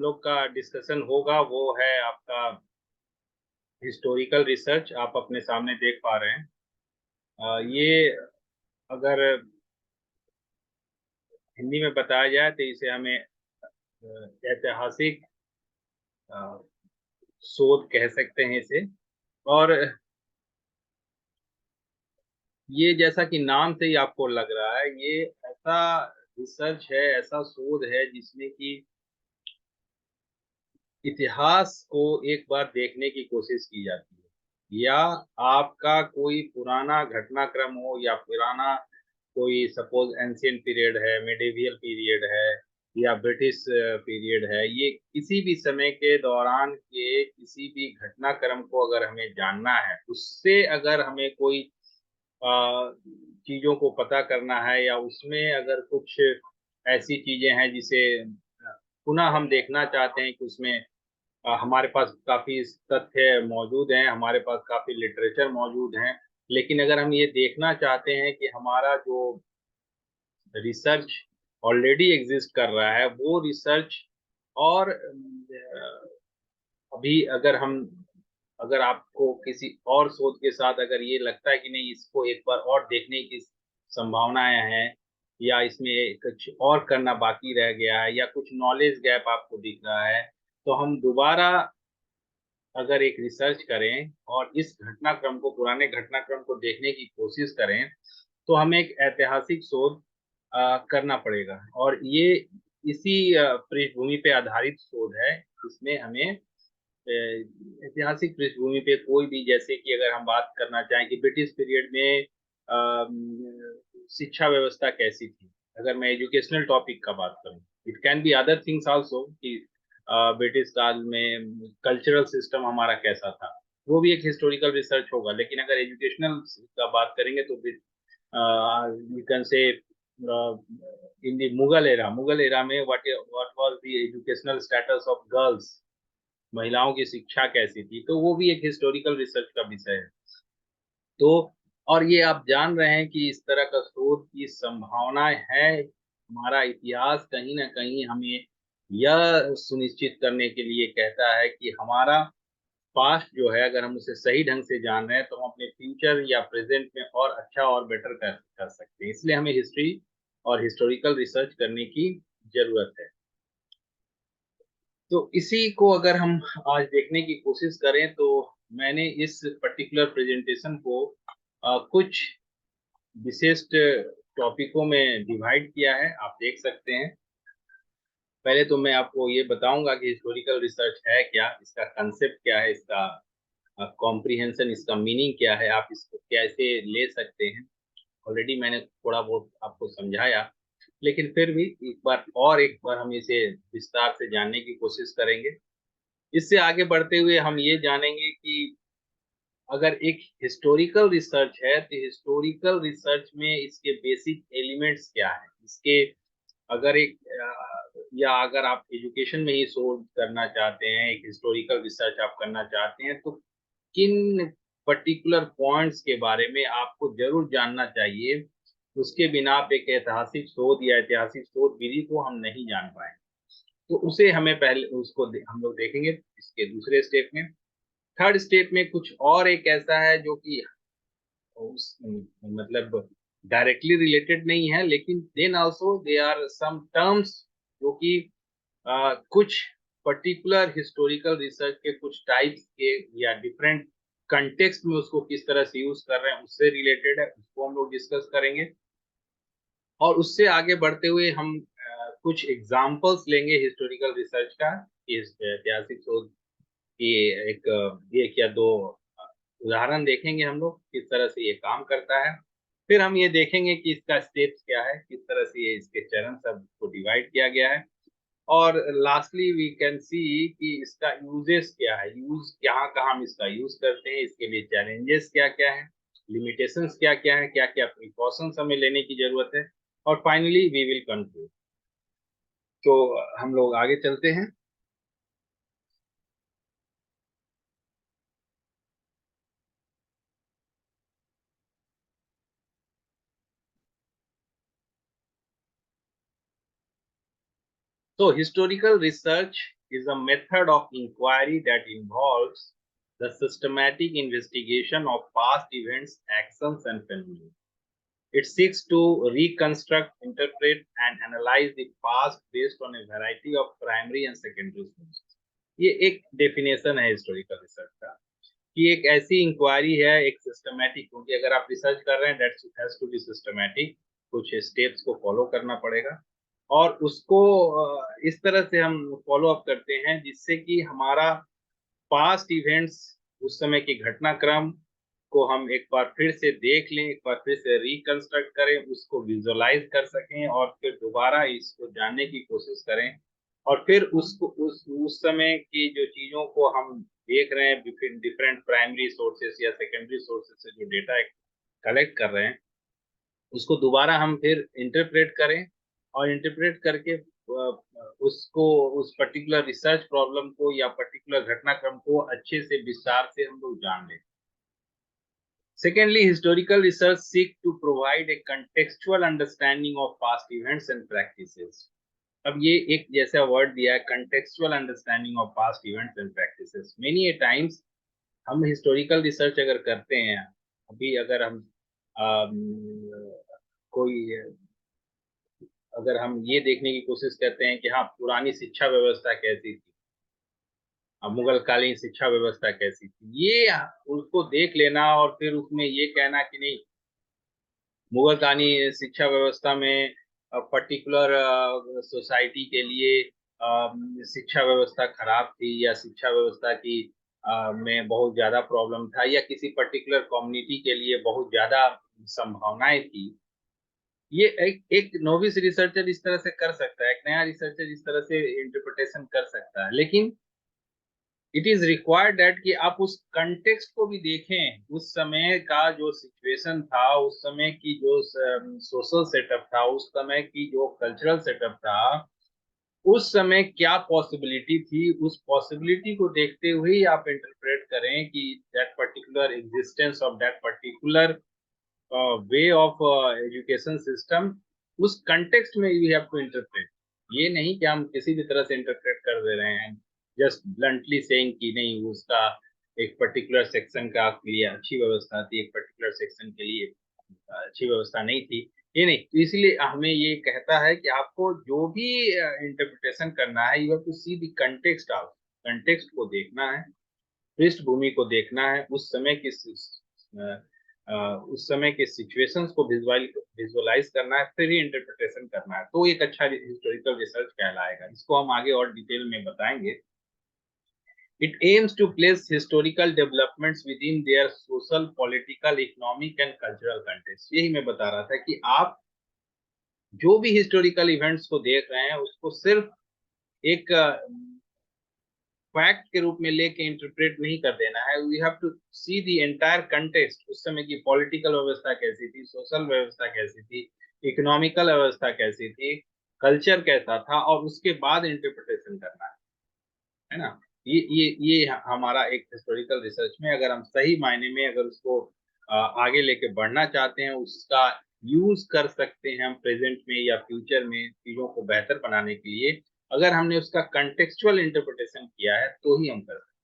लोग का डिस्कशन होगा वो है आपका हिस्टोरिकल रिसर्च। आप अपने सामने देख पा रहे हैं। ये अगर हिंदी में बताया जाए तो इसे हमें ऐतिहासिक अ, शोध कह सकते हैं इसे। और ये जैसा कि नाम से ही आपको लग रहा है, ये ऐसा रिसर्च है, ऐसा शोध है जिसमें कि इतिहास को एक बार देखने की कोशिश की जाती है, या आपका कोई पुराना घटनाक्रम हो या पुराना कोई सपोज एंशियंट पीरियड है, मेडिवियल पीरियड है, या ब्रिटिश पीरियड है, ये किसी भी समय के दौरान के किसी भी घटनाक्रम को अगर हमें जानना है, उससे अगर हमें कोई चीजों को पता करना है, या उसमें अगर कुछ ऐसी चीजें हैं जिसे पुनः हम देखना चाहते हैं कि उसमें हमारे पास काफी तथ्य मौजूद हैं, हमारे पास काफी लिटरेचर मौजूद हैं, लेकिन अगर हम ये देखना चाहते हैं कि हमारा जो रिसर्च ऑलरेडी एग्जिस्ट कर रहा है वो रिसर्च, और अभी अगर आपको किसी और शोध के साथ अगर ये लगता है कि नहीं, इसको एक बार और देखने की संभावनाएं हैं, या इसमें कुछ और करना बाकी रह गया है, या कुछ नॉलेज गैप आपको दिख रहा है, तो हम दोबारा अगर एक रिसर्च करें और इस घटनाक्रम को, पुराने घटनाक्रम को देखने की कोशिश करें, तो हमें एक ऐतिहासिक शोध करना पड़ेगा। और ये इसी पृष्ठभूमि पे आधारित शोध है। इसमें हमें ऐतिहासिक पृष्ठभूमि पे कोई भी, जैसे कि अगर हम बात करना चाहें कि ब्रिटिश पीरियड में शिक्षा व्यवस्था कैसी थी, अगर मैं एजुकेशनल टॉपिक का बात करूं, it can be other things also कि ब्रिटिश काल में कल्चरल सिस्टम हमारा कैसा था, वो भी एक हिस्टोरिकल रिसर्च होगा। लेकिन अगर एजुकेशनल का बात करेंगे तो you can say in the Mughal era में what was the educational status of girls, महिलाओं की शिक्षा कैसी थी, तो वो भी एक हिस्टोरिकल रिसर्च का विषय है। तो और ये आप जान रहे हैं कि इस तरह का शोध की संभावनाएं है। हमारा इतिहास कहीं ना कहीं हमें यह सुनिश्चित करने के लिए कहता है कि हमारा पास्ट जो है, अगर हम उसे सही ढंग से जान रहे हैं तो हम अपने फ्यूचर या प्रेजेंट में और अच्छा और बेटर कर सकते हैं। इसलिए हमें हिस्ट्री और हिस्टोरिकल रिसर्च करने की जरूरत है। तो इसी को अगर हम आज देखने की कोशिश करें, तो मैंने इस पर्टिकुलर प्रेजेंटेशन को कुछ विशिष्ट टॉपिकों में डिवाइड किया है, आप देख सकते हैं। पहले तो मैं आपको ये बताऊंगा कि हिस्टोरिकल रिसर्च है क्या, इसका कंसेप्ट क्या है, इसका कॉम्प्रिहेंशन, इसका मीनिंग क्या है, आप इसको कैसे ले सकते हैं। ऑलरेडी मैंने थोड़ा बहुत आपको समझाया, लेकिन फिर भी एक बार हम इसे विस्तार से जानने की कोशिश करेंगे। इससे आगे बढ़ते हुए हम ये जानेंगे कि अगर एक हिस्टोरिकल रिसर्च है तो हिस्टोरिकल रिसर्च में इसके बेसिक एलिमेंट्स क्या है, इसके अगर एक या अगर आप एजुकेशन में ही शोध करना चाहते हैं, एक हिस्टोरिकल रिसर्च आप करना चाहते हैं, तो किन पर्टिकुलर पॉइंट्स के बारे में आपको जरूर जानना चाहिए। उसके बिना आप एक ऐतिहासिक शोध या ऐतिहासिक शोध विधि को हम नहीं जान पाए। तो उसे हमें पहले हम लोग देखेंगे इसके दूसरे स्टेप में। थर्ड स्टेप में कुछ और एक ऐसा है जो कि मतलब डायरेक्टली रिलेटेड नहीं है, लेकिन then also they are some terms जो कि कुछ पर्टिकुलर हिस्टोरिकल रिसर्च के कुछ टाइप्स के या डिफरेंट कंटेक्स्ट में उसको किस तरह से यूज कर रहे हैं, उससे रिलेटेड है, उसको हम लोग डिस्कस करेंगे। और उससे आगे बढ़ते हुए हम कुछ एग्जाम्पल्स लेंगे हिस्टोरिकल रिसर्च का, इस ऐतिहासिक शोध की एक या दो उदाहरण देखेंगे हम लोग किस तरह से ये काम करता है। फिर हम ये देखेंगे कि इसका स्टेप्स क्या है, किस तरह से ये इसके चरण सब को डिवाइड किया गया है। और लास्टली वी कैन सी कि इसका यूजेस क्या है, यूज कहाँ कहाँ हम इसका यूज करते हैं, इसके लिए चैलेंजेस क्या क्या है, लिमिटेशंस क्या क्या है, क्या क्या प्रिकॉशंस हमें लेने की जरूरत है। और फाइनली वी विल कंक्लूड। तो हम लोग आगे चलते हैं। तो historical research is a method of inquiry that involves the systematic investigation of past events, actions, and phenomena. It seeks to reconstruct, interpret, and analyze the past based on a variety of primary and secondary sources. ये एक definition है historical research का कि एक ऐसी inquiry है, एक systematic, क्योंकि अगर आप रिसर्च कर रहे हैं that has to be systematic, कुछ स्टेप्स को फॉलो करना पड़ेगा और उसको इस तरह से हम फॉलो अप करते हैं जिससे कि हमारा पास्ट इवेंट्स, उस समय के घटनाक्रम को हम एक बार फिर से देख लें, एक बार फिर से रिकंस्ट्रक्ट करें, उसको विजुअलाइज कर सकें और फिर दोबारा इसको जानने की कोशिश करें और फिर उसको उस समय की जो चीजों को हम देख रहे हैं डिफरेंट प्राइमरी सोर्सेस या सेकेंडरी सोर्सेस से जो डेटा कलेक्ट कर रहे हैं उसको दोबारा हम फिर इंटरप्रेट करें और इंटरप्रेट करके उसको उस पर्टिकुलर रिसर्च प्रॉब्लम को या पर्टिकुलर घटनाक्रम को अच्छे से विस्तार से हम लोग जान लें। Secondly, historical research seek to provide a contextual understanding of past events and practices. अब ये एक जैसा वर्ड दिया है, contextual understanding of past events and practices. Many a times हम historical research अगर करते हैं, अभी अगर हम अगर हम ये देखने की कोशिश करते हैं कि हाँ पुरानी शिक्षा व्यवस्था कैसी थी, मुगल कालीन शिक्षा व्यवस्था कैसी थी, ये उसको देख लेना और फिर उसमें ये कहना कि नहीं मुगल कालीन शिक्षा व्यवस्था में पर्टिकुलर सोसाइटी के लिए शिक्षा व्यवस्था खराब थी या शिक्षा व्यवस्था की में बहुत ज्यादा प्रॉब्लम था या किसी पर्टिकुलर कम्युनिटी के लिए बहुत ज्यादा संभावनाएं थी। ये एक नोविस रिसर्चर इस तरह से कर सकता है, एक नया रिसर्चर इस तरह से इंटरप्रिटेशन कर सकता है, लेकिन इट इज रिक्वायर्ड दैट कि आप उस कंटेक्स्ट को भी देखें, उस समय का जो सिचुएशन था, उस समय की जो सोशल सेटअप था, उस समय की जो कल्चरल सेटअप था, उस समय क्या पॉसिबिलिटी थी, उस पॉसिबिलिटी को देखते हुए आप इंटरप्रेट करें कि that particular existence of that particular way of education system, उस कंटेक्स्ट में यू हैव टू इंटरप्रेट। ये नहीं कि हम किसी भी तरह से इंटरप्रेट कर दे रहे हैं जस्ट ब्लंटली सेइंग कि नहीं उसका एक पर्टिकुलर सेक्शन का लिए अच्छी व्यवस्था थी, एक पर्टिकुलर सेक्शन के लिए अच्छी व्यवस्था नहीं थी, ये नहीं। तो इसलिए हमें ये कहता है कि आपको जो भी इंटरप्रिटेशन करना है you have to see the context of, context को देखना है, पृष्ठभूमि को देखना है, उस समय के सिचुएशंस को विजुअलाइज करना है, फिर ही इंटरप्रिटेशन करना है, तो एक अच्छा हिस्टोरिकल रिसर्च कहलाएगा। इसको हम आगे और डिटेल में बताएंगे। It aims to place historical developments within their social, political, economic and cultural context. यही मैं बता रहा था कि आप जो भी हिस्टोरिकल इवेंट्स को देख रहे हैं उसको सिर्फ एक फैक्ट के रूप में लेके इंटरप्रेट नहीं कर देना है। We have to see the entire context, उस समय की पॉलिटिकल व्यवस्था कैसी थी, सोशल व्यवस्था कैसी थी, इकोनॉमिकल व्यवस्था कैसी थी, कल्चर कैसा था, और उसके बाद इंटरप्रिटेशन करना है ना। ये हमारा एक हिस्टोरिकल रिसर्च में अगर हम सही मायने में अगर उसको आगे लेके बढ़ना चाहते हैं, उसका यूज कर सकते हैं हम प्रेजेंट में या फ्यूचर में चीजों को बेहतर बनाने के लिए, अगर हमने उसका कंटेक्चुअल इंटरप्रिटेशन किया है तो ही हम कर सकते हैं।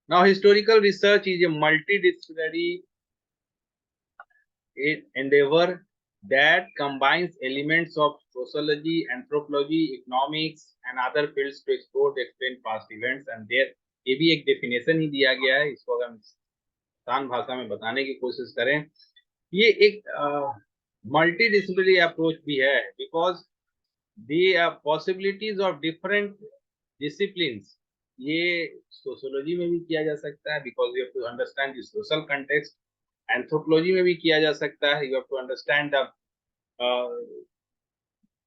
Now historical research is a multidisciplinary endeavor that combines elements of sociology, anthropology, economics and other fields to explore the explain past events and their, ये भी एक डेफिनेशन ही दिया गया है, इसको अगर हम आसान भाषा में बताने की कोशिश करें, ये एक मल्टीडिसिप्लिनरी अप्रोच भी है because the possibilities of different disciplines, ये सोशियोलॉजी में भी किया जा सकता है because you have to understand the social context, anthropology में भी किया जा सकता है, you have to understand the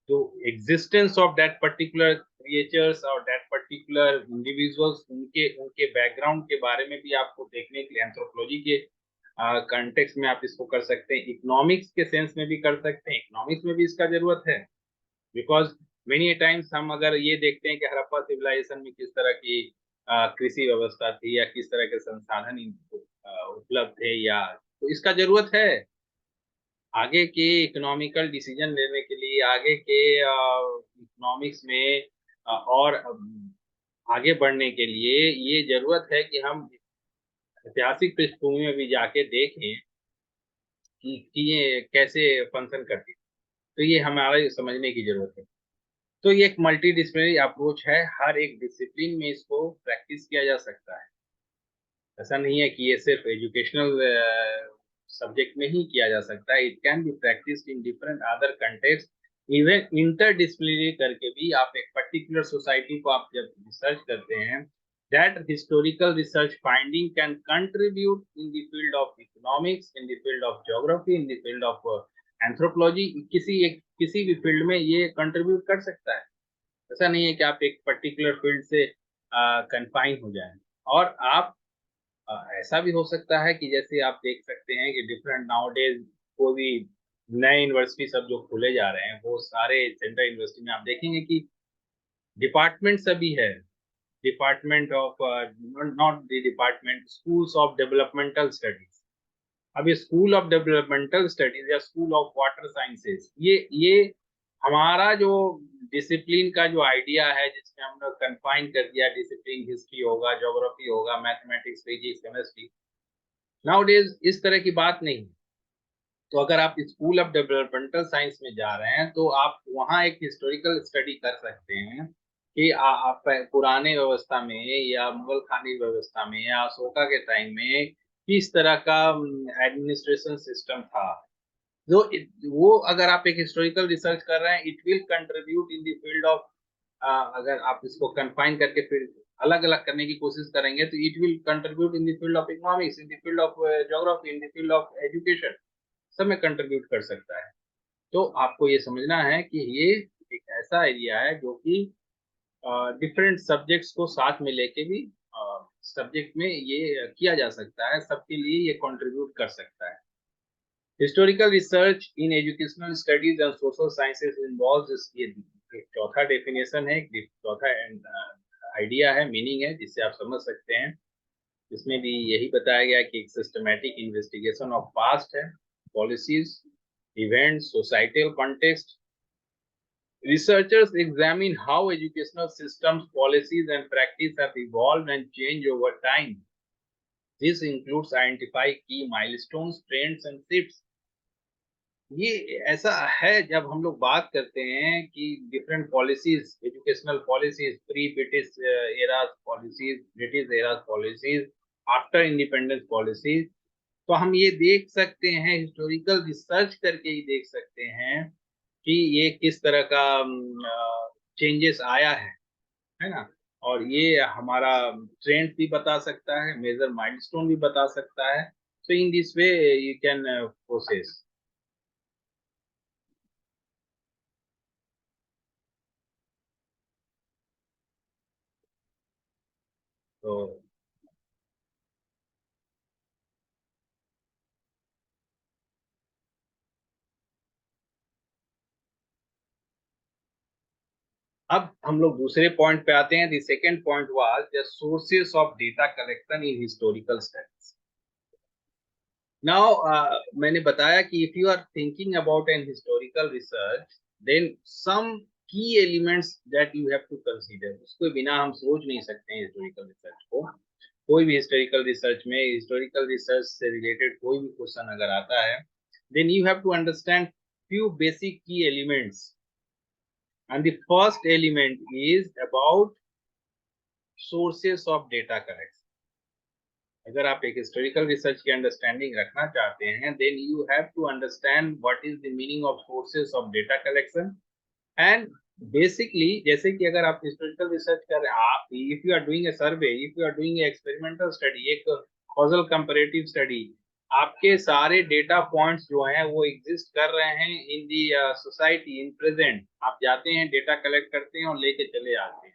जो existence of that particular creatures और दैट पर्टिकुलर इंडिविजुअल्स, उनके उनके बैकग्राउंड के बारे में भी आपको देखने के लिए एंथ्रोपोलॉजी के कंटेक्स्ट में आप इसको कर सकते हैं। इकोनॉमिक्स के सेंस में भी कर सकते हैं, इकोनॉमिक्स में भी इसका जरूरत है बिकॉज मेनी टाइम्स हम अगर ये देखते हैं कि हड़प्पा सिविलाइजेशन में किस तरह की कृषि व्यवस्था थी या किस तरह के संसाधन उपलब्ध थे, या तो इसका जरूरत है आगे के इकोनॉमिकल डिसीजन लेने के लिए, आगे के इकोनॉमिक्स में और आगे बढ़ने के लिए ये जरूरत है कि हम ऐतिहासिक पृष्ठभूमि में भी जाके देखें कि ये कैसे फंक्शन करती है। तो ये हमारे समझने की जरूरत है। तो ये एक मल्टी डिसिप्लिनरी अप्रोच है, हर एक डिसिप्लिन में इसको प्रैक्टिस किया जा सकता है। ऐसा नहीं है कि ये सिर्फ एजुकेशनल सब्जेक्ट में ही किया जा सकता है, it can be practised in different other context. Even interdisciplinary करके भी आप एक पर्टिकुलर सोसाइटी को आप जब रिसर्च करते हैं, that historical research finding can contribute in the field of economics, in the field of geography, in the field of anthropology, किसी भी फील्ड में ये कंट्रीब्यूट कर सकता है। ऐसा नहीं है कि आप एक पर्टिकुलर फील्ड से कन्फाइन हो जाएं। और आप ऐसा भी हो सकता है कि जैसे आप देख सकते हैं कि डिफरेंट नाउडेज कोई भी नए यूनिवर्सिटी सब जो खुले जा रहे हैं, वो सारे सेंट्रल यूनिवर्सिटी में आप देखेंगे कि डिपार्टमेंट सभी है। Department of not the department, schools of developmental studies. अब ये स्कूल ऑफ डेवलपमेंटल स्टडीज या स्कूल ऑफ वाटर साइंसेज, ये हमारा जो डिसिप्लिन का जो आइडिया है, जिसमें हम लोग कन्फाइन कर दिया डिसिप्लिन, हिस्ट्री होगा, ज्योग्राफी होगा, मैथमेटिक्स, फिजिक्स, केमिस्ट्री, नाउडेज इस तरह की बात नहीं। तो अगर आप स्कूल ऑफ डेवलपमेंटल साइंस में जा रहे हैं तो आप वहाँ एक हिस्टोरिकल स्टडी कर सकते हैं कि आप पुराने व्यवस्था में या मुगल खानी व्यवस्था में या अशोका के टाइम में किस तरह का एडमिनिस्ट्रेशन सिस्टम था। जो वो अगर आप एक हिस्टोरिकल रिसर्च कर रहे हैं, it will contribute in the field of, अगर आप इसको कंफाइन करके फिर अलग अलग करने की कोशिश करेंगे तो it will contribute in the field of economics, in the field of geography, in the field of education, सब में कंट्रीब्यूट कर सकता है। तो आपको ये समझना है कि ये एक ऐसा एरिया है जो कि डिफरेंट सब्जेक्ट्स को साथ में लेके भी सब्जेक्ट में ये किया जा सकता है, सबके लिए ये कंट्रीब्यूट कर सकता है। Historical research in educational studies and social sciences involves, ये एक चौथा डेफिनेशन है, एक चौथा आइडिया है, मीनिंग है, जिससे आप समझ सकते हैं। इसमें भी यही बताया गया कि एक सिस्टमैटिक इन्वेस्टिगेशन ऑफ पास्ट है, policies, events, societal context. Researchers examine how educational systems, policies, and practice have evolved and changed over time. This includes identify key milestones, trends, and shifts. ये ऐसा है जब हम लोग बात करते हैं कि different policies, educational policies, pre British eras policies, British eras policies, after independence policies, तो हम ये देख सकते हैं, हिस्टोरिकल रिसर्च करके ही देख सकते हैं कि ये किस तरह का चेंजेस आया है ना। और ये हमारा ट्रेंड भी बता सकता है, मेजर माइलस्टोन भी बता सकता है। So in this way you can process. तो अब हम लोग दूसरे पॉइंट पे आते हैं। The second point was the sources of data collection in historical studies. Now मैंने बताया कि if you are thinking about an historical research, then some की elements that you have to consider, उसको बिना हम सोच नहीं सकते हैं हिस्टोरिकल रिसर्च को। कोई भी हिस्टोरिकल रिसर्च में, हिस्टोरिकल रिसर्च से रिलेटेड कोई भी क्वेश्चन अगर आता है, then you have to understand few basic key elements, and the first element is about sources of data collection. अगर आप एक हिस्टोरिकल रिसर्च की अंडरस्टैंडिंग रखना चाहते हैं, then you have to understand what is the meaning of sources of data collection. And basically, जैसे कि अगर आप हिस्टोरिकल रिसर्च कर रहे हैं, आप if you are doing a survey, if you are doing a experimental study, एक causal comparative study, आपके सारे डेटा पॉइंट्स जो हैं वो एग्जिस्ट कर रहे हैं इन दी सोसाइटी इन प्रेजेंट। आप जाते हैं, डेटा कलेक्ट करते हैं और लेके चले आते हैं।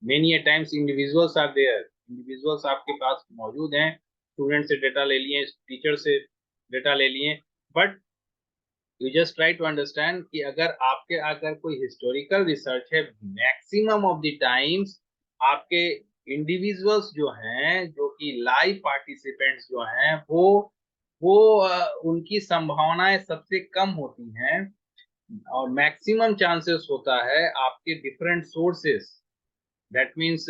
Many a times individuals are there, individuals आपके पास मौजूद हैं, स्टूडेंट से डेटा ले लिए, टीचर से डेटा ले लिए, but you just try to understand कि अगर कोई हिस्टोरिकल रिसर्च है, मैक्सिमम ऑफ द टाइम्स आपके इंडिविजुअल्स जो हैं, जो कि लाइव पार्टिसिपेंट्स जो हैं, वो उनकी संभावनाएं सबसे कम होती हैं और मैक्सिमम चांसेस होता है आपके different sources, that means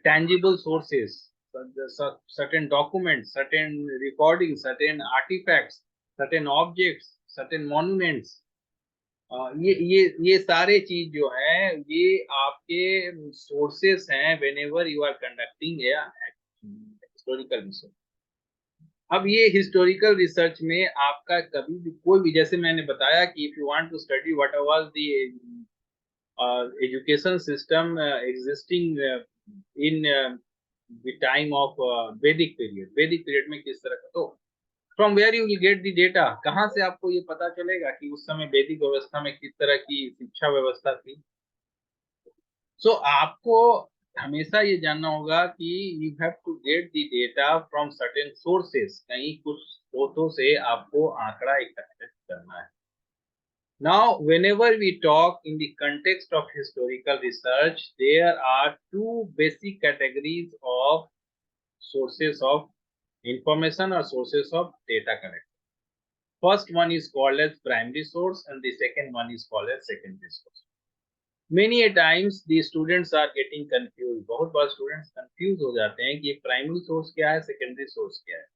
tangible sources, certain documents, certain recordings, certain artifacts, certain objects, certain monuments, ये सारे चीज जो है ये आपके सोर्सेस हैं whenever you are conducting a historical research। अब ये हिस्टोरिकल रिसर्च में आपका कभी भी कोई भी, जैसे मैंने बताया कि if you want to study what was the education system existing in the time of Vedic period में किस तरह का, तो from where you will get the data, कहाँ से आपको ये पता चलेगा कि उस समय वैदिक व्यवस्था में किस तरह की शिक्षा व्यवस्था थी। सो आपको हमेशा ये जानना होगा कि you have to get the data from certain sources, कहीं कुछ स्रोतों से आपको आंकड़ा एकत्रित करना है। Now, whenever we talk in the context of historical research, there are two basic categories of sources of information or sources of data collection. First one is called as primary source and the second one is called as secondary source. Many a times the students are getting confused. बहुत बार students confused हो जाते हैं कि primary source क्या है, secondary source क्या है।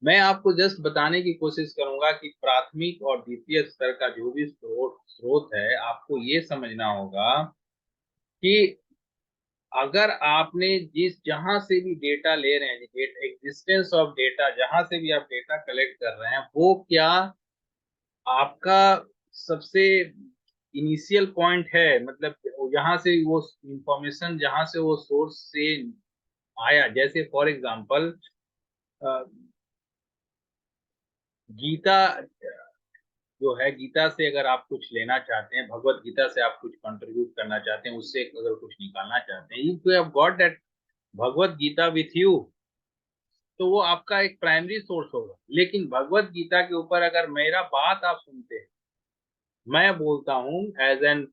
मैं आपको जस्ट बताने की कोशिश करूंगा कि प्राथमिक और द्वितीय स्तर का जो भी स्रोत है, आपको ये समझना होगा कि अगर आपने जहां से भी डेटा ले रहे हैं, एग्जिस्टेंस ऑफ डेटा, जहां से भी आप डेटा कलेक्ट कर रहे हैं, वो क्या आपका सबसे इनिशियल पॉइंट है, मतलब जहां से वो इंफॉर्मेशन, जहां से वो सोर्स से आया। जैसे फॉर एग्जांपल गीता जो है, गीता से अगर आप कुछ लेना चाहते हैं, भगवत गीता से आप कुछ कंट्रीब्यूट करना चाहते हैं, उससे अगर कुछ निकालना चाहते हैं, if you have got that Bhagavad Gita with you, तो वो आपका एक प्राइमरी सोर्स होगा। लेकिन भगवत गीता के ऊपर अगर मेरा बात आप सुनते हैं, मैं बोलता हूँ as an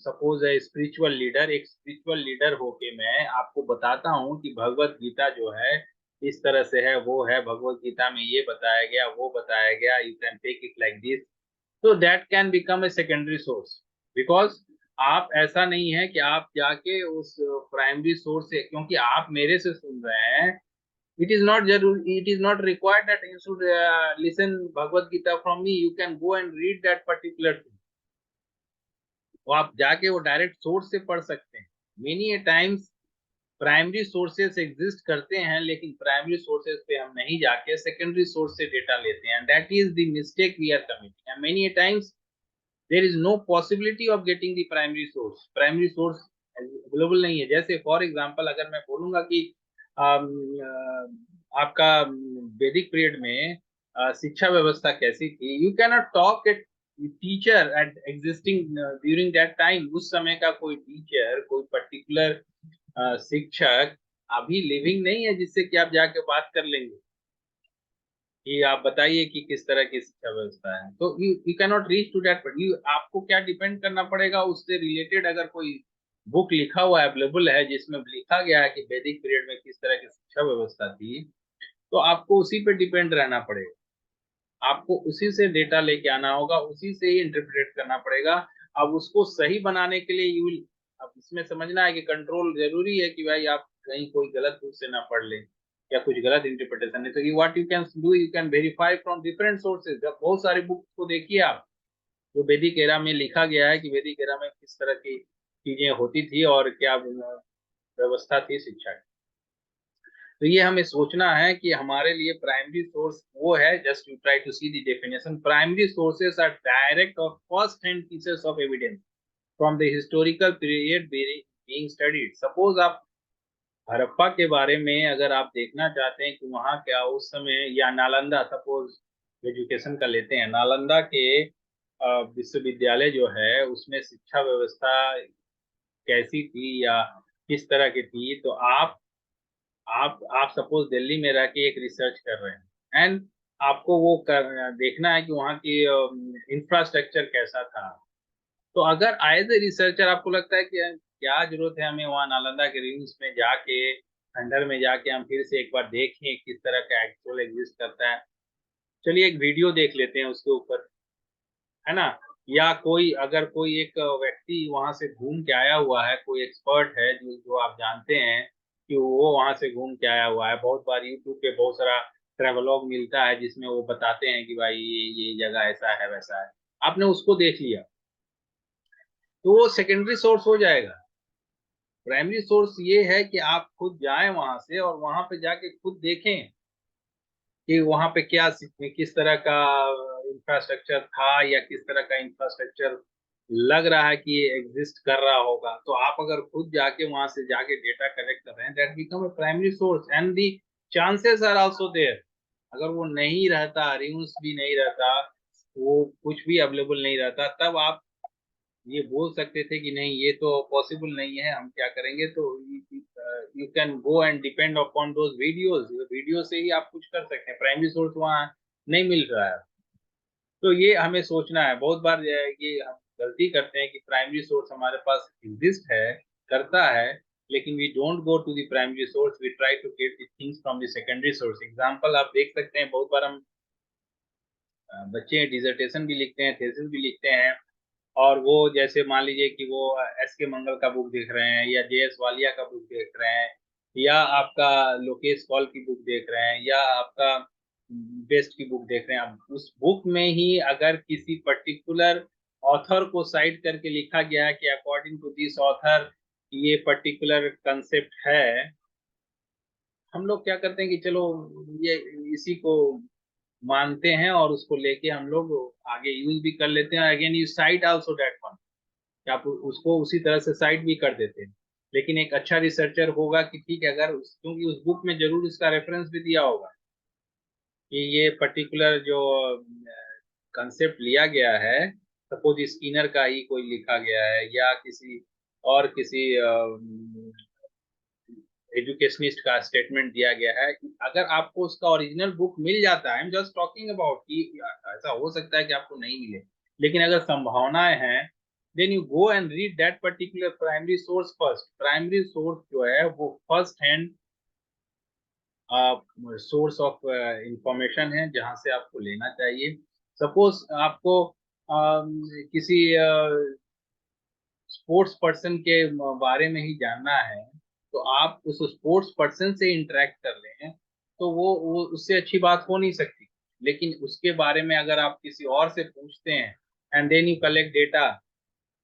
suppose a spiritual leader, एक स्पिरिचुअल लीडर होके मैं आपको बताता हूँ कि भगवत गीता जो है इस तरह से है, वो है, भगवत गीता में ये बताया गया, वो बताया गया, you can take it like this, तो that can become a secondary source. Because आप, ऐसा नहीं है कि आप जाके उस प्राइमरी सोर्स से, क्योंकि आप मेरे से सुन रहे हैं, it is not it is not required that you should listen Bhagavad Gita from me, you can go and read that particular thing, वो आप जाके वो डायरेक्ट सोर्स से पढ़ सकते हैं। Many a times primary sources exist करते हैं, लेकिन प्राइमरी सोर्सेस पे हम नहीं जाके सेकेंडरी सोर्स से डेटा लेते हैं, that is the mistake we are committing. And many a times there is no possibility of getting the primary source available नहीं है। जैसे फॉर एग्जांपल अगर मैं बोलूंगा कि आपका वैदिक पीरियड में शिक्षा व्यवस्था कैसी थी, you cannot talk eight teacher at existing during that time. उस समय का कोई टीचर, कोई पर्टिकुलर शिक्षक अभी लिविंग नहीं है जिससे कि आप जाके बात कर लेंगे कि आप बताइए कि किस तरह की शिक्षा व्यवस्था है। तो you can not reach to that, but you, आपको क्या डिपेंड करना पड़ेगा, उससे रिलेटेड अगर कोई बुक लिखा हुआ अवेलेबल है जिसमें लिखा गया है कि वैदिक पीरियड में किस तरह की शिक्षा व्यवस्था थी, तो आपको उसी पे डिपेंड रहना पड़ेगा, आपको उसी से डेटा लेके आना होगा, उसी से ही इंटरप्रेट करना पड़ेगा। अब उसको सही बनाने के लिए यू, अब इसमें समझना है कि कंट्रोल जरूरी है कि भाई आप कहीं कोई गलत बुक से ना पढ़ लें या कुछ गलत इंटरप्रिटेशन नहीं। तो you what you can do, you can verify from different sources. जब बहुत सारी बुक को देखिए आप, जो वैदिक एरा में लिखा गया है कि वैदिक एरा में किस तरह की चीजें होती थी और क्या व्यवस्था थी शिक्षा की। तो ये हमें सोचना है कि हमारे लिए प्राइमरी सोर्स वो है, just you try to see the definition, primary sources are direct और first hand pieces of evidence from the historical period being studied. Suppose आप हड़प्पा के बारे में अगर आप देखना चाहते हैं कि वहाँ क्या उस समय, या नालंदा, सपोज एजुकेशन का लेते हैं, नालंदा के विश्वविद्यालय जो है उसमें शिक्षा व्यवस्था कैसी थी या किस तरह की थी, तो आप सपोज दिल्ली में रह के एक रिसर्च कर रहे हैं एंड आपको वो देखना है कि वहाँ की इंफ्रास्ट्रक्चर कैसा था। तो अगर एज ए रिसर्चर आपको लगता है कि क्या जरूरत है हमें वहाँ नालंदा के रिम्स में जाके, खंडर में जाके हम फिर से एक बार देखें किस तरह का एक्चुअल एग्जिस्ट करता है, चलिए एक वीडियो देख लेते हैं उसके ऊपर। है ना। या कोई अगर कोई एक व्यक्ति वहां से घूम के आया हुआ है, कोई एक्सपर्ट है जो जो आप जानते हैं कि वो वहां से घूम के आया हुआ है, बहुत बार यूट्यूब पे बहुत सारा ट्रेवलॉग मिलता है जिसमें वो बताते हैं कि भाई ये जगह ऐसा है वैसा है, आपने उसको देख लिया तो वो सेकेंडरी सोर्स हो जाएगा। प्राइमरी सोर्स ये है कि आप खुद जाएं वहां से और वहां पे जाके खुद देखें कि वहां पे क्या किस तरह का इंफ्रास्ट्रक्चर था या किस तरह का इंफ्रास्ट्रक्चर लग रहा है कि ये एग्जिस्ट कर रहा होगा। तो आप अगर खुद जाके वहां से जाके डेटा कलेक्ट कर रहे हैं, that become a primary source and the chances are also there. अगर वो नहीं रहता, रिव्यूज भी नहीं रहता, वो कुछ भी अवेलेबल नहीं रहता, तब आप ये बोल सकते थे कि नहीं ये तो पॉसिबल नहीं है, हम क्या करेंगे। तो you can go and depend upon those videos, video से ही आप कुछ कर सकते हैं, प्राइमरी सोर्स वहाँ नहीं मिल रहा है। तो ये हमें सोचना है। बहुत बार ये हम गलती करते हैं कि प्राइमरी सोर्स हमारे पास एग्जिस्ट है, करता है, लेकिन we don't go to the primary source, we try to get the things from the secondary source. Example आप देख सकते हैं, बहुत बार हम बच्चे डिसर्टेशन भी लिखते हैं, थीसिस भी लिखते हैं, और वो जैसे मान लीजिए कि वो एस के मंगल का बुक देख रहे हैं या जे एस वालिया का बुक देख रहे हैं या आपका लोकेश कॉल की बुक देख रहे हैं या आपका बेस्ट की बुक देख रहे हैं। अब उस बुक में ही अगर किसी पर्टिकुलर ऑथर को साइट करके लिखा गया है कि अकॉर्डिंग टू दिस ऑथर ये पर्टिकुलर कंसेप्ट है, हम लोग क्या करते हैं कि चलो ये इसी को मानते हैं और उसको लेके हम लोग आगे यूज भी कर लेते हैं। Again you site also that one, कि आप उसको उसी तरह से साइट भी कर देते हैं। लेकिन एक अच्छा रिसर्चर होगा कि ठीक है, अगर क्योंकि उस बुक में जरूर इसका रेफरेंस भी दिया होगा कि ये पर्टिकुलर जो कंसेप्ट लिया गया है, सपोज स्किनर का ही कोई लिखा गया है या किसी और किसी एजुकेशनिस्ट का स्टेटमेंट दिया गया है। अगर आपको उसका ओरिजिनल बुक मिल जाता है, I am just talking about कि ऐसा हो सकता है कि आपको नहीं मिले, लेकिन अगर संभावनाएं हैं, then you go and read that particular primary source first. Primary source जो है वो first hand source of information है जहां से आपको लेना चाहिए। सपोज आपको किसी स्पोर्ट्स पर्सन के बारे में ही जानना है, तो आप उस स्पोर्ट्स पर्सन से इंटरेक्ट कर रहे हैं, तो वो उससे अच्छी बात हो नहीं सकती। लेकिन उसके बारे में अगर आप किसी और से पूछते हैं and then you collect data,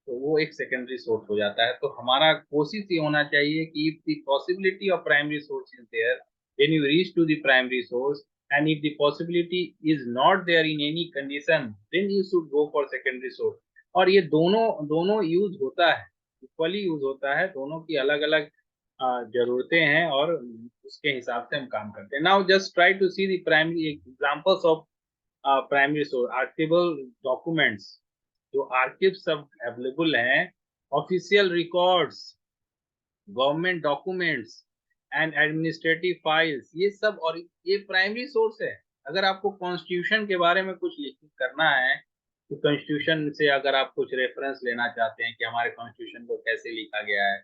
तो वो एक सेकेंडरी सोर्स हो जाता है। तो हमारा कोशिश ये होना चाहिए कि if the possibility of primary source is there, then you reach to the primary source, and if the possibility is not there in any condition, then you should go for secondary source. और ये दोनों दोनों use होता है, equally use होता है, दोनों की अलग अलग जरूरतें हैं और उसके हिसाब से हम काम करते हैं। Now just try to see the primary examples of primary source. Archival documents, जो आर्किव सब अवेलेबल हैं, official records, government documents and administrative files, ये सब, और ये प्राइमरी सोर्स है। अगर आपको कॉन्स्टिट्यूशन के बारे में कुछ करना है, तो कॉन्स्टिट्यूशन से अगर आप कुछ रेफरेंस लेना चाहते हैं कि हमारे कॉन्स्टिट्यूशन को कैसे लिखा गया है,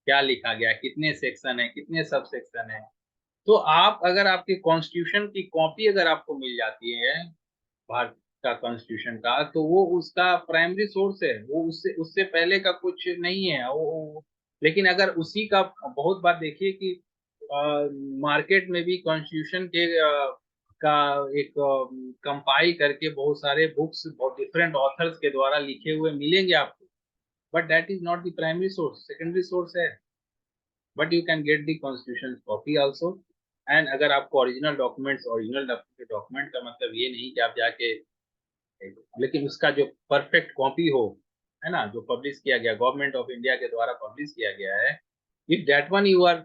क्या लिखा गया है, कितने सेक्शन है, कितने सब सेक्शन है, तो आप अगर आपके कॉन्स्टिट्यूशन की कॉपी अगर आपको मिल जाती है भारत का कॉन्स्टिट्यूशन का, तो वो उसका प्राइमरी सोर्स है, वो उससे उससे पहले का कुछ नहीं है लेकिन अगर उसी का, बहुत बार देखिए कि मार्केट में भी कॉन्स्टिट्यूशन के का एक कंपाइल करके बहुत सारे बुक्स बहुत डिफरेंट ऑथर्स के द्वारा लिखे हुए मिलेंगे आपको, but that is not the primary source, secondary source है। But you can get the constitution copy also. And अगर आपको ओरिजिनल डॉक्यूमेंट का मतलब ये नहीं कि आप जाके, लेकिन उसका जो परफेक्ट कॉपी हो, है ना, जो पब्लिश किया गया, गवर्नमेंट ऑफ इंडिया के द्वारा पब्लिश किया गया है, if that one you are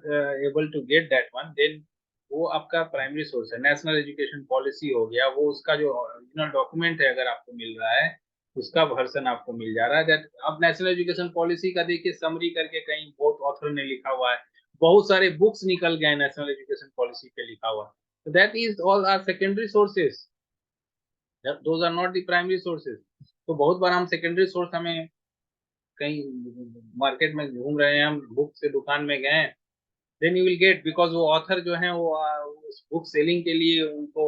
able to get that one, then वो आपका प्राइमरी सोर्स है। नेशनल एजुकेशन पॉलिसी हो गया, वो उसका जो ओरिजिनल डॉक्यूमेंट है अगर आपको मिल रहा है, उसका वर्जन आपको मिल जा रहा है, दैट अब नेशनल एजुकेशन पॉलिसी का देखिए समरी करके कहीं बहुत ऑथर ने लिखा हुआ है, बहुत सारे बुक्स निकल गए नेशनल एजुकेशन पॉलिसी पे लिखा हुआ, तो that is all are secondary sources, those are not the primary sources. तो बहुत बार हम सेकेंडरी सोर्स, हमें कहीं मार्केट में घूम रहे हैं, हम बुक से दुकान में गए, then you will get, because वो ऑथर जो है वो बुक सेलिंग के लिए उनको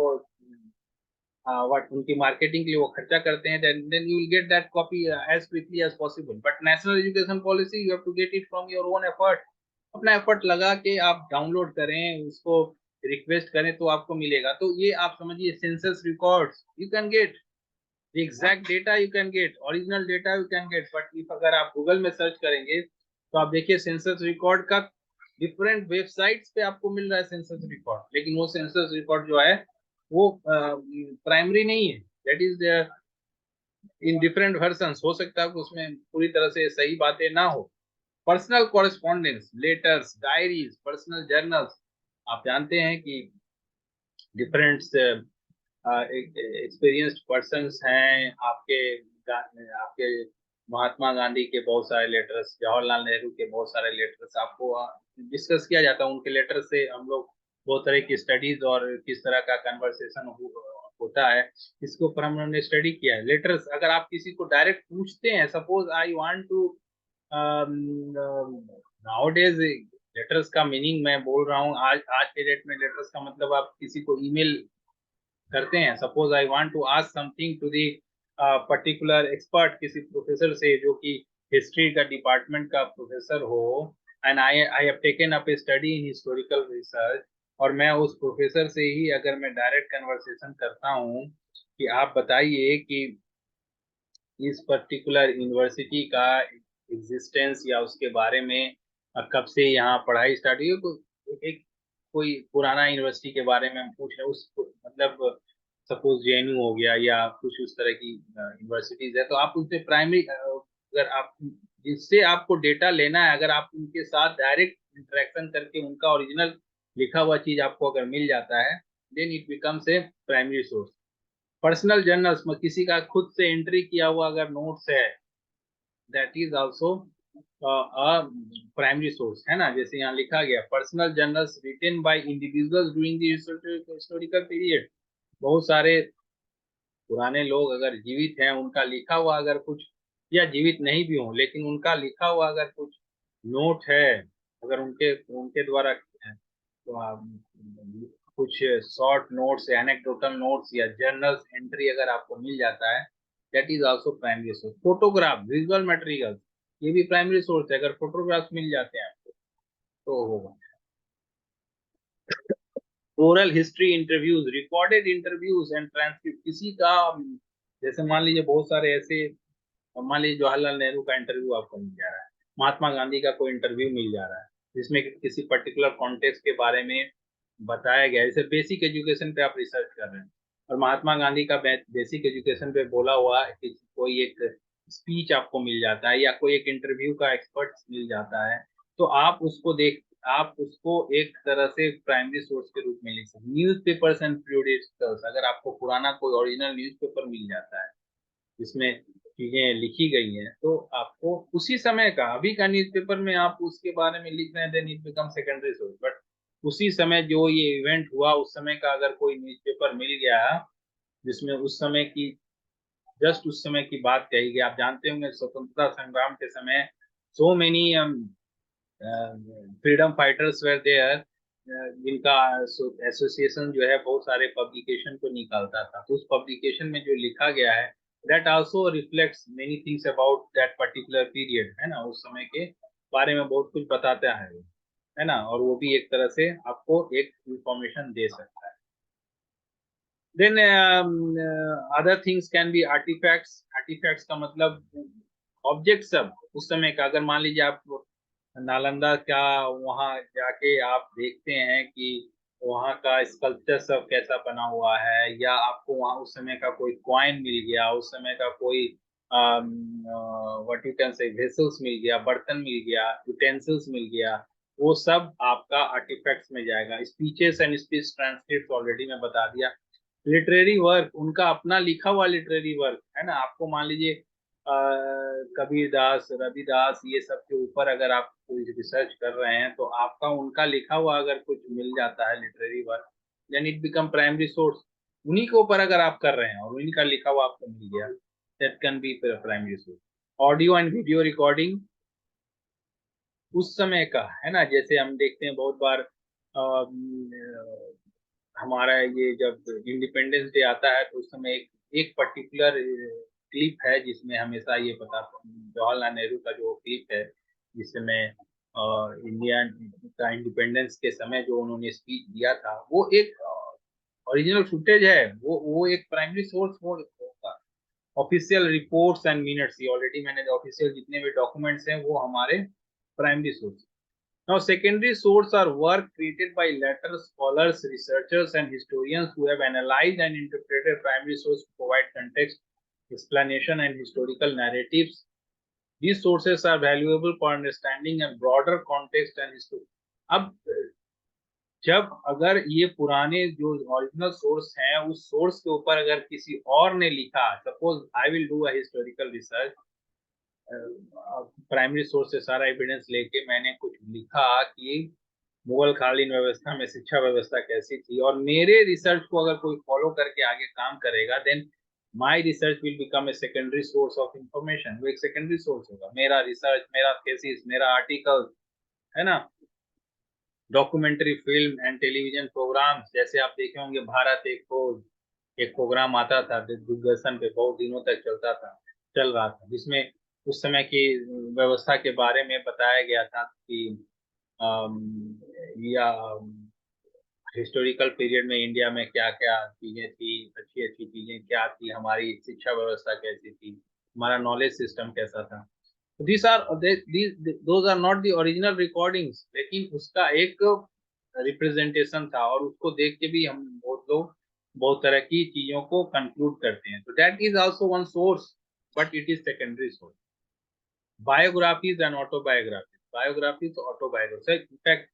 what उनकी मार्केटिंग के लिए वो खर्चा करते हैं, then you will get that copy as quickly as possible. But national education policy you have to get it from your own effort. अपना एफर्ट लगा के आप डाउनलोड करें उसको, रिक्वेस्ट करें तो आपको मिलेगा। तो ये आप समझिए census records you can gate, exact data you can gate, original data you can gate, but if अगर आप गूगल में सर्च करेंगे तो आप देखिए सेंसस रिकॉर्ड का डिफरेंट वेबसाइट्स पे आपको मिल रहा है सेंसस रिकॉर्ड, लेकिन वो सेंसस रिकॉर्ड जो है वो प्राइमरी नहीं है, that is in different version. हो सकता है कि उसमें पूरी तरह से सही बातें ना हो। Personal correspondence, letters, diaries, personal journals, आप जानते हैं कि डिफरेंट एक्सपीरियंस्ड पर्सन्स हैं आपके आपके महात्मा गांधी के बहुत सारे लेटर्स, जवाहरलाल नेहरू के बहुत सारे लेटर्स आपको डिस्कस किया जाता है। उनके लेटर से हम लोग बहुत तरह की स्टडीज और किस तरह का कन्वर्सेशन होता है इसके ऊपर हमने स्टडी किया है। लेटर्स अगर आप किसी को डायरेक्ट पूछते हैं, suppose I want to nowadays, letters का मीनिंग मैं बोल रहा हूँ आज आज के डेट में, लेटर्स का मतलब आप किसी को ईमेल करते हैं। Suppose I want to ask something to the particular expert, किसी प्रोफेसर से जो कि हिस्ट्री का डिपार्टमेंट का प्रोफेसर हो, and I I have taken up a study in historical research, और मैं उस प्रोफेसर से ही अगर मैं डायरेक्ट कन्वर्सेशन करता हूँ कि आप बताइए कि इस पर्टिकुलर यूनिवर्सिटी का एग्जिस्टेंस या उसके बारे में कब से यहाँ पढ़ाई स्टार्ट हुई, तो एक कोई पुराना यूनिवर्सिटी के बारे में हम पूछ रहे हैं उस मतलब सपोज जेएनयू हो गया या कुछ उस तरह की यूनिवर्सिटीज है, तो आप उनसे प्राइमरी अगर आप जिससे आपको डेटा लेना है, अगर आप उनके साथ डायरेक्ट इंटरेक्शन करके उनका ओरिजिनल लिखा हुआ चीज आपको अगर मिल जाता है, then it becomes a primary source. Personal journals में किसी का खुद से एंट्री किया हुआ अगर नोट्स है, that is also primary source, है ना। जैसे यहाँ लिखा गया personal journals written by individuals during the historical period, बहुत सारे पुराने लोग अगर जीवित हैं उनका लिखा हुआ अगर कुछ, या जीवित नहीं भी हो लेकिन उनका लिखा हुआ अगर कुछ नोट है, अगर उनके उनके द्वारा तो कुछ शॉर्ट नोट्स, एनेक्डोटल नोट्स या जर्नल्स एंट्री अगर आपको मिल जाता है, that is also primary source. Photograph, visual material, ये भी प्राइमरी सोर्स है, अगर फोटोग्राफ्स मिल जाते हैं आपको तो होगा। Oral history, interviews, recorded interviews and transcript, किसी का जैसे मान लीजिए बहुत सारे ऐसे, मान लीजिए जवाहरलाल नेहरू का इंटरव्यू आपको मिल जा रहा है, महात्मा गांधी का कोई इंटरव्यू मिल जा रहा है जिसमें किसी पर्टिकुलर कॉन्टेक्स्ट के बारे में बताया गया है, जैसे बेसिक एजुकेशन पे आप रिसर्च कर रहे हैं और महात्मा गांधी का बेसिक एजुकेशन पे बोला हुआ कि कोई एक स्पीच आपको मिल जाता है या कोई एक इंटरव्यू का एक्सपर्ट मिल जाता है, तो आप उसको देख, आप उसको एक तरह से प्राइमरी सोर्स के रूप में लिख सकते। न्यूज पेपर्स एंड पीरियोडिकल्स, अगर आपको पुराना कोई ओरिजिनल न्यूज पेपर मिल जाता है जिसमें चीजें लिखी गई हैं, तो आपको उसी समय का, अभी का न्यूज़पेपर में आप उसके बारे में लिख रहे हैं, then it become secondary source. But उसी समय जो ये इवेंट हुआ उस समय का अगर कोई न्यूज़पेपर मिल गया जिसमें उस समय की, जस्ट उस समय की बात कही गई, आप जानते होंगे स्वतंत्रता संग्राम के समय so many freedom fighters were there, जिनका एसोसिएशन जो है बहुत सारे पब्लिकेशन को निकालता था, तो उस पब्लिकेशन में जो लिखा गया है that also reflects many things about that particular period, है ना। उस समय के बारे में बहुत कुछ बताता है ना, और वो भी एक तरह से आपको एक इंफॉर्मेशन दे सकता है। Then other things can be artifacts, artifacts का मतलब ऑब्जेक्ट सब उस समय का, अगर मान लीजिए आप नालंदा का वहाँ जाके आप देखते हैं कि वहाँ का स्कल्पचर सब कैसा बना हुआ है, या आपको वहाँ उस समय का कोई कॉइन मिल गया, उस समय का कोई what you can say vessels मिल गया, बर्तन मिल गया, यूटेंसिल्स मिल गया, वो सब आपका आर्टिफैक्ट्स में जाएगा। Speeches and speech transcript already मैं बता दिया। लिटरेरी वर्क, उनका अपना लिखा हुआ लिटरेरी वर्क, है ना। आपको मान लीजिए कबीर दास, रविदास, ये सब के ऊपर अगर आप कोई रिसर्च कर रहे हैं तो आपका उनका लिखा हुआ अगर कुछ मिल जाता है literary work, then it become primary source. उन्हीं के ऊपर अगर आप कर रहे हैं और उन्हीं का लिखा हुआ आपको मिल गया, that can be primary source. Audio and video recording उस समय का, है ना, जैसे हम देखते हैं बहुत बार हमारा ये जब इंडिपेंडेंस डे आता है तो उस समय एक एक पर्टिकुलर क्लिप है जिसमें हमेशा ये पता, जवाहरलाल नेहरू का जो क्लिप है जिसमें इंडिया का इंडिपेंडेंस के समय जो उन्होंने स्पीच दिया था, वो एक ओरिजिनल फुटेज है। वो एक प्राइमरी सोर्स होगा। ऑफिशियल रिपोर्ट्स एंड मिनट्स, ये ऑलरेडी मैंने ऑफिशियल जितने भी डॉक्यूमेंट्स हैं वो हमारे primary source. Now, secondary sources are work created by later scholars, researchers, and historians who have analyzed and interpreted primary source to provide context, explanation, and historical narratives. These sources are valuable for understanding a broader context and history. अब जब अगर ये पुराने जो original source हैं उस source के ऊपर अगर किसी और ने लिखा, suppose I will do a historical research, primary source से सारा एविडेंस लेके मैंने कुछ लिखा कि मुगल कालीन व्यवस्था में शिक्षा व्यवस्था कैसी थी, और मेरे रिसर्च को अगर कोई फॉलो करके आगे काम करेगा, then my research will become a secondary source of information. वो एक सेकेंडरी सोर्स होगा। मेरा रिसर्च, मेरा थीसिस, मेरा आर्टिकल, है ना, documentary film and television programs, जैसे आप देखे होंगे भारत एक खोज, एक प्रोग्राम आता था दूरदर्शन पे, बहुत दिनों तक चल रहा था, जिसमें उस समय की व्यवस्था के बारे में बताया गया था कि या हिस्टोरिकल पीरियड में इंडिया में क्या क्या चीजें थी, अच्छी अच्छी चीजें क्या थी, हमारी शिक्षा व्यवस्था कैसी थी, हमारा नॉलेज सिस्टम कैसा था। these are those are not the original recordings, लेकिन उसका एक रिप्रेजेंटेशन था, और उसको देख के भी हम बहुत लोग बहुत तरह की चीजों को कंक्लूड करते हैं। तो that is also one source, but it is secondary source. Biographies and autobiographies, biographies autobiography, in fact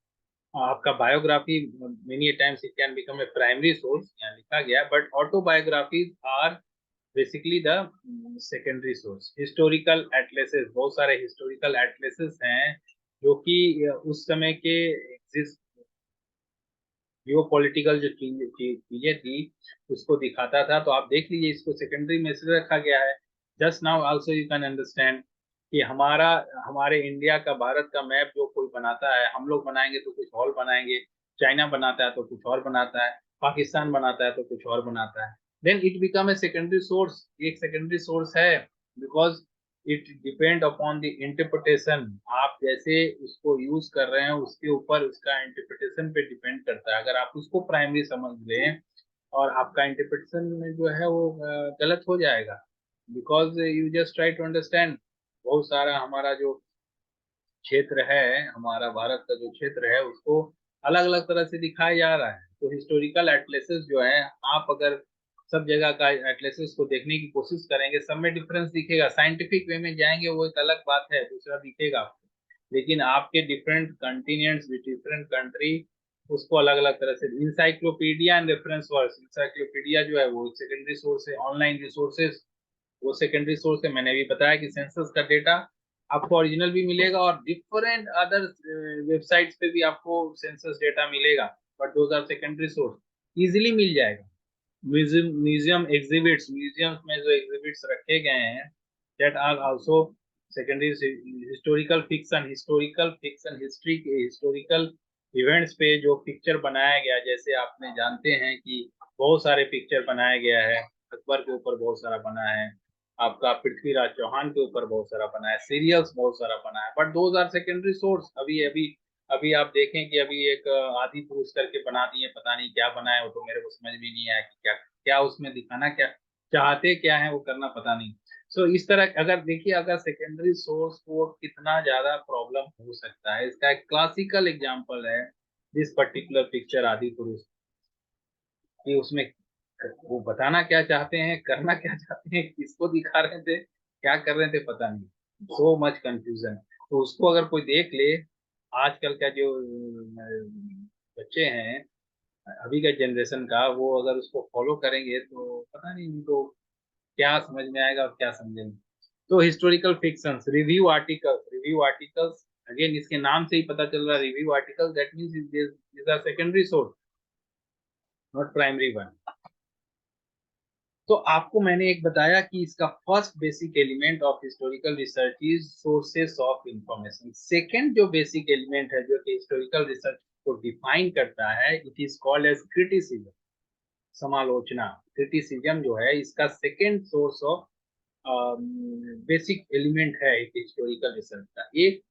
आपका biography many times it can become a primary source, यहाँ लिखा गया, but autobiographies are basically the secondary source. Historical atlases, बहुत सारे historical एटलेसेस हैं जो कि उस समय के एग्जिस्ट जियो पॉलिटिकल जो चीजें थी उसको दिखाता था। तो आप देख लीजिए, इसको सेकेंडरी में से रखा गया है। Just now also you can understand कि हमारे इंडिया का, भारत का मैप जो कोई बनाता है, हम लोग बनाएंगे तो कुछ और बनाएंगे, चाइना बनाता है तो कुछ और बनाता है, पाकिस्तान बनाता है तो कुछ और बनाता है, then it become a secondary source. एक सेकेंडरी सोर्स है because it depend upon the interpretation. आप जैसे उसको यूज कर रहे हैं उसके ऊपर उसका इंटरप्रिटेशन पे डिपेंड करता है। अगर आप उसको प्राइमरी समझ लें और आपका इंटरप्रिटेशन जो है वो गलत हो जाएगा, because you just try to understand. बहुत सारा हमारा जो क्षेत्र है, हमारा भारत का जो क्षेत्र है, उसको अलग अलग तरह से दिखाया जा रहा है। तो हिस्टोरिकल एटलेसेस जो है, आप अगर सब जगह का एटलेसेस को देखने की कोशिश करेंगे, सब में डिफरेंस दिखेगा। साइंटिफिक वे में जाएंगे वो एक अलग बात है, दूसरा दिखेगा आपको, लेकिन आपके डिफरेंट कंटिनेंट्स, डिफरेंट कंट्री, उसको अलग अलग तरह से। Encyclopedia and reference works, encyclopedia जो है वो सेकेंडरी सोर्स है। ऑनलाइन रिसोर्सेज वो सेकेंडरी सोर्स है। मैंने भी बताया कि सेंसस का डेटा आपको ओरिजिनल भी मिलेगा और डिफरेंट अदर वेबसाइट्स पे भी आपको सेंसस डेटा मिलेगा, but those are secondary source. Easily मिल जाएगा। म्यूजियम एग्जिबिट्स, म्यूजियम्स में जो एग्जिबिट्स रखे गए हैं, that are also secondary. Historical fiction, history के हिस्टोरिकल इवेंट्स पे जो पिक्चर बनाया गया, जैसे आपने जानते हैं कि बहुत सारे पिक्चर बनाया गया है, अकबर के ऊपर बहुत सारा बना है, आपका पृथ्वीराज चौहान के ऊपर बहुत सारा बना है, सीरियल्स बहुत सारा बना है, but those are secondary source. अभी अभी अभी आप देखें कि अभी एक आदि पुरुष करके बना दिए, पता नहीं क्या बना है, वो तो मेरे को समझ में नहीं आया कि क्या क्या उसमें दिखाना क्या चाहते, क्या है वो करना, पता नहीं। सो इस तरह अगर देखिए, अगर सेकेंडरी सोर्स को कितना ज्यादा प्रॉब्लम हो सकता है, इसका एक क्लासिकल एग्जांपल है दिस पर्टिकुलर पिक्चर आदि पुरुष, कि उसमें वो बताना क्या चाहते हैं, करना क्या चाहते हैं, किसको दिखा रहे थे, क्या कर रहे थे, पता नहीं। So much confusion. तो उसको अगर कोई देख ले, आजकल का जो बच्चे हैं, अभी का जनरेशन का, वो अगर उसको फॉलो करेंगे तो पता नहीं उनको क्या समझ में आएगा और क्या समझेंगे। तो historical fictions, review articles, again इसके नाम से ही पता चल रहा है review article, that means this are secondary source, not primary one. तो आपको मैंने एक बताया कि इसका first basic element of historical research is sources of information. Second जो बेसिक एलिमेंट है जो कि हिस्टोरिकल रिसर्च उसको डिफाइन करता है, it is called as criticism, समालोचना। क्रिटिसिज्म जो है इसका second source of basic element है एक हिस्टोरिकल रिसर्च का। एक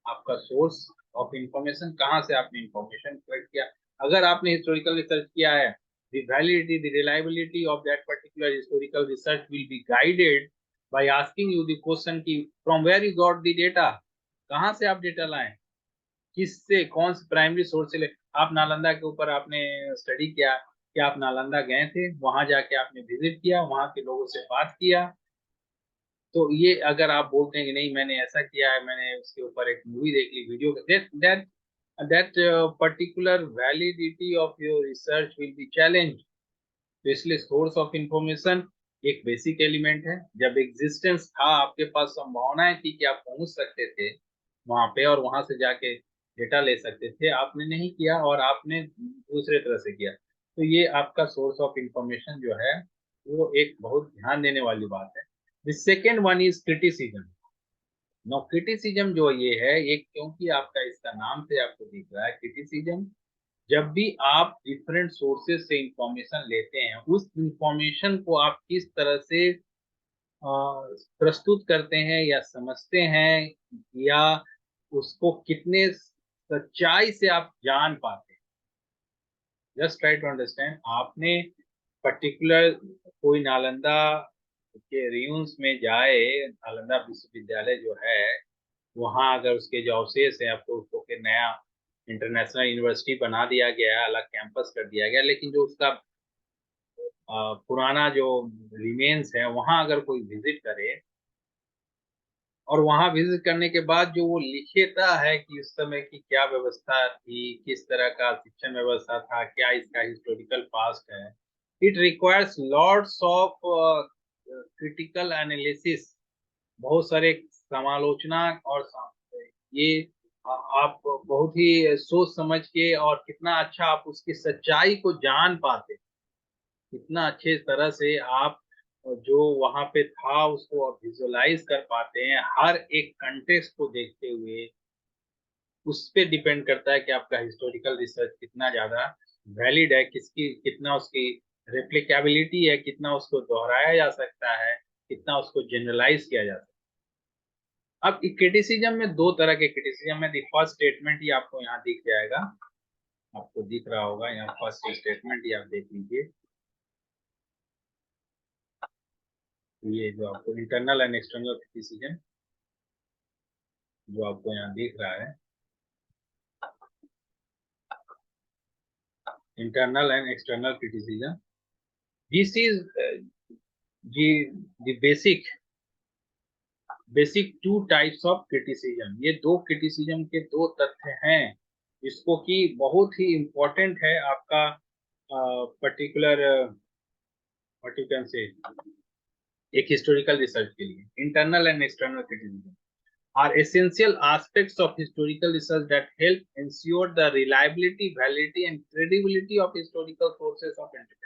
आपका सोर्स ऑफ इंफॉर्मेशन, कहाँ से आपने इंफॉर्मेशन कलेक्ट किया। अगर आपने हिस्टोरिकल रिसर्च किया है, the validity the reliability of that particular historical research will be guided by asking you the question कि from where you got the data, कहाँ से आप डेटा लाएं, किससे, कौन से प्राइमरी सोर्स से ले। आप नालंदा के ऊपर आपने स्टडी किया, क्या आप नालंदा गए थे, वहां जाके आपने विजिट किया, वहां के लोगों से बात किया, तो ये अगर आप बोलते हैं कि नहीं मैंने ऐसा किया है, मैंने उसके ऊपर एक मूवी देख ली, video, that that particular validity of your research will be challenge. तो इसलिए सोर्स ऑफ इंफॉर्मेशन एक बेसिक एलिमेंट है। जब एग्जिस्टेंस था, आपके पास संभावनाएं थी कि आप पहुंच सकते थे वहां पे और वहां से जाके डेटा ले सकते थे, आपने नहीं किया और आपने दूसरे तरह से किया, तो ये आपका सोर्स ऑफ इंफॉर्मेशन जो है वो एक बहुत ध्यान देने वाली बात है। The second one is criticism. No criticism जो ये है, एक क्योंकि आपका इसका नाम से आपको दिख रहा है क्रिटिसिज्म, जब भी आप डिफरेंट सोर्सेज से इंफॉर्मेशन लेते हैं, उस इंफॉर्मेशन को आप किस तरह से प्रस्तुत करते हैं या समझते हैं, या उसको कितने सच्चाई से आप जान पाते हैं। Just try to understand. आपने पर्टिकुलर कोई नालंदा के रियून्स में जाए, नालंदा विश्वविद्यालय जो है, वहाँ अगर उसके जो अवशेष है, आपको उसको के नया इंटरनेशनल यूनिवर्सिटी बना दिया गया है, अलग कैंपस कर दिया गया, लेकिन जो उसका पुराना जो रिमेन्स है, वहाँ अगर कोई विजिट करे और वहां विजिट करने के बाद जो वो लिखता है कि उस समय की क्या व्यवस्था थी, किस तरह का शिक्षण व्यवस्था था, क्या इसका हिस्टोरिकल पास्ट है, it requires lots of critical analysis, बहुत सारे समालोचना, और ये आप बहुत ही सोच समझ के, और कितना अच्छा आप उसकी सच्चाई को जान पाते, कितना अच्छे तरह से आप जो वहां पे था उसको आप विजुअलाइज कर पाते हैं, हर एक कंटेक्स्ट को देखते हुए। उस पे डिपेंड करता है कि आपका हिस्टोरिकल रिसर्च कितना ज्यादा वैलिड है, किसकी कितना उसकी रेप्लिकेबिलिटी है, कितना उसको दोहराया जा सकता है, कितना उसको जनरलाइज किया जा सकता है। अब क्रिटिसिज्म में दो तरह के क्रिटिसिज्म है। फर्स्ट स्टेटमेंट ही आपको यहाँ दिख जाएगा, आपको दिख रहा होगा यहाँ, फर्स्ट स्टेटमेंट ही आप देख लीजिए। ये जो आपको इंटरनल एंड एक्सटर्नल क्रिटिसिज्म जो आपको यहाँ दिख रहा है, internal and external criticism, this is the basic two types of criticism। ये दो criticism के दो तथ्य हैं, जिसको कि बहुत ही important है आपका particular what you can say एक historical research के लिए। internal and external criticism are essential aspects of historical research that help ensure the reliability, validity and credibility of historical sources of interest।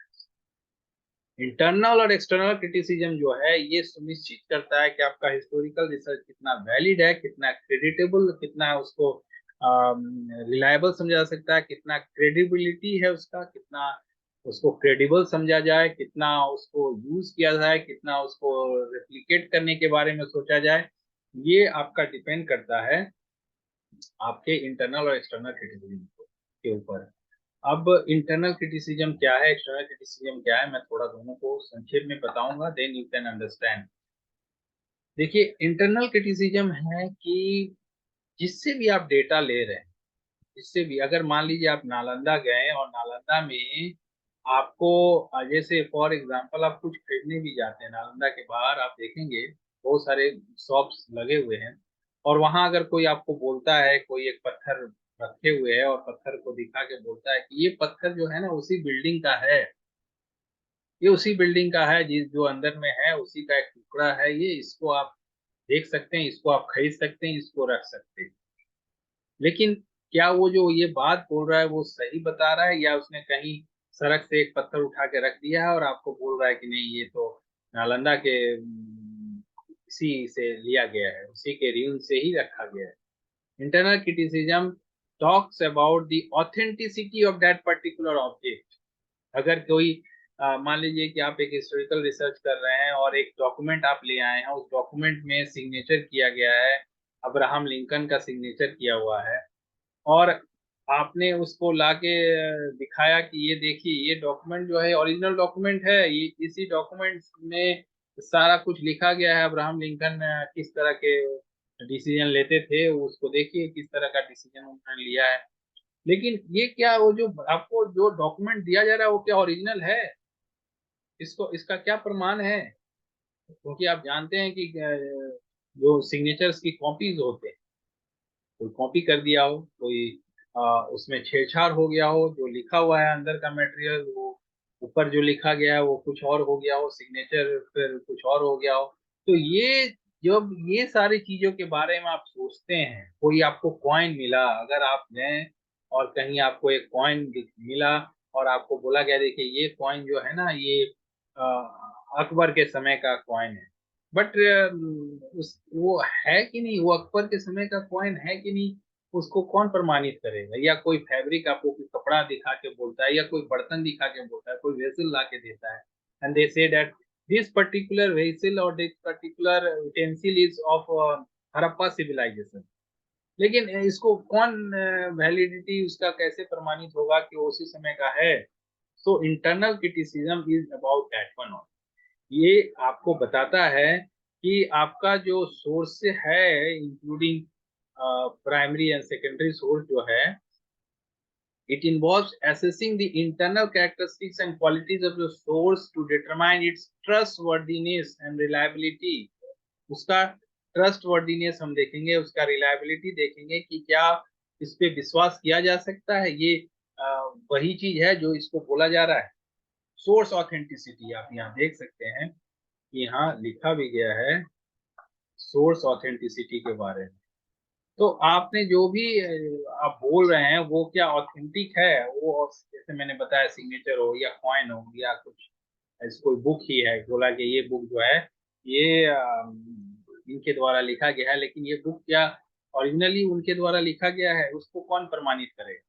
Internal और external criticism जो है, ये सुनिश्चित करता है कि आपका हिस्टोरिकल रिसर्च कितना वैलिड है, कितना क्रेडिटेबल, कितना उसको रिलायबल समझा जा सकता है, कितना क्रेडिबिलिटी है उसका, कितना उसको क्रेडिबल समझा जाए, कितना उसको यूज किया जाए, कितना उसको रेप्लिकेट करने के बारे में सोचा जाए। ये आपका डिपेंड करता है आपके इंटरनल और एक्सटर्नल क्रिटिसिज्म के ऊपर। अब इंटरनल क्रिटिसिज्म क्या है, एक्सटर्नल क्रिटिसिज्म क्या है, मैं थोड़ा दोनों को संक्षेप में बताऊंगा, देन यू कैन अंडरस्टैंड। देखिए, इंटरनल क्रिटिसिज्म है कि जिससे भी आप डेटा ले रहे हैं, जिससे भी, अगर मान लीजिए आप नालंदा गए और नालंदा में आपको जैसे फॉर एग्जांपल आप कुछ खरीदने भी जाते हैं, नालंदा के बाहर आप देखेंगे बहुत सारे शॉप्स लगे हुए हैं, और वहां अगर कोई आपको बोलता है, कोई एक पत्थर रखे हुए है और पत्थर को दिखा के बोलता है कि ये पत्थर जो है ना उसी बिल्डिंग का है, ये उसी बिल्डिंग का है, जिस जो अंदर में है उसी का एक टुकड़ा है, ये इसको आप देख सकते हैं, इसको आप खरीद सकते हैं, इसको रख सकते हैं। लेकिन क्या वो जो ये बात बोल रहा है वो सही बता रहा है, या उसने कहीं सड़क से एक पत्थर उठा के रख दिया है और आपको बोल रहा है कि नहीं ये तो नालंदा के इसी से लिया गया है, उसी के रील से ही रखा गया है। Internal criticism talks about the authenticity of that particular object. अगर कोई मान लीजिए कि आप एक हिस्टोरिकल रिसर्च कर रहे हैं और एक डॉक्यूमेंट आप ले आए हैं, उस डॉक्यूमेंट में सिग्नेचर किया गया है, अब्राहम लिंकन का सिग्नेचर किया हुआ है, और आपने उसको लाके दिखाया कि ये देखिए, ये डॉक्यूमेंट जो है ओरिजिनल डॉक्यूमेंट है, ये इसी डॉक्यूमेंट में सारा कुछ लिखा गया है, अब्राहम लिंकन किस तरह के डिसीजन लेते थे, उसको देखिए किस तरह का डिसीजन उन्होंने लिया है। लेकिन ये क्या, वो जो आपको जो डॉक्यूमेंट दिया जा रहा है वो क्या ओरिजिनल है? इसको इसका क्या प्रमाण है? क्योंकि आप जानते हैं कि जो सिग्नेचर्स की कॉपीज होते हैं, कोई कॉपी कर दिया हो, कोई उसमें छेड़छाड़ हो गया हो, जो लिखा हुआ है अंदर का मटेरियल, वो ऊपर जो लिखा गया है वो कुछ और हो गया हो, सिग्नेचर फिर कुछ और हो गया हो। तो ये, जब ये सारी चीजों के बारे में आप सोचते हैं, कोई आपको कॉइन मिला, अगर आप गए और कहीं आपको एक कॉइन मिला और आपको बोला गया देखिए ये कॉइन जो है ना, ये अकबर के समय का कॉइन है, बट उस वो है कि नहीं, वो अकबर के समय का कॉइन है कि नहीं, उसको कौन प्रमाणित करेगा? या कोई फैब्रिक आपको कोई कपड़ा दिखा के बोलता है, या कोई बर्तन दिखा के बोलता है, कोई वेसल ला के देता है, and they say that this particular vessel और this particular utensil is of Harappa civilisation. लेकिन इसको कौन, वैलिडिटी उसका कैसे प्रमाणित होगा कि वो उसी समय का है? So internal criticism is about that one. ये आपको बताता है कि आपका जो सोर्स है, including primary and secondary source जो है, it involves assessing the internal characteristics and qualities of the source to determine its trustworthiness and reliability. उसका ट्रस्टवर्दीनेस हम देखेंगे, उसका रिलायबिलिटी देखेंगे कि क्या इस पे विश्वास किया जा सकता है, ये वही चीज है जो इसको बोला जा रहा है। सोर्स ऑथेंटिसिटी आप यहाँ देख सकते हैं कि यहाँ लिखा भी गया है सोर्स ऑथेंटिसिटी के बारे में। तो आपने जो भी आप बोल रहे हैं वो क्या ऑथेंटिक है? वो जैसे मैंने बताया, सिग्नेचर हो या कॉइन हो या कुछ ऐसी कोई बुक ही है, बोला कि ये बुक जो है ये इनके द्वारा लिखा गया है, लेकिन ये बुक क्या ओरिजिनली उनके द्वारा लिखा गया है, उसको कौन प्रमाणित करेगा?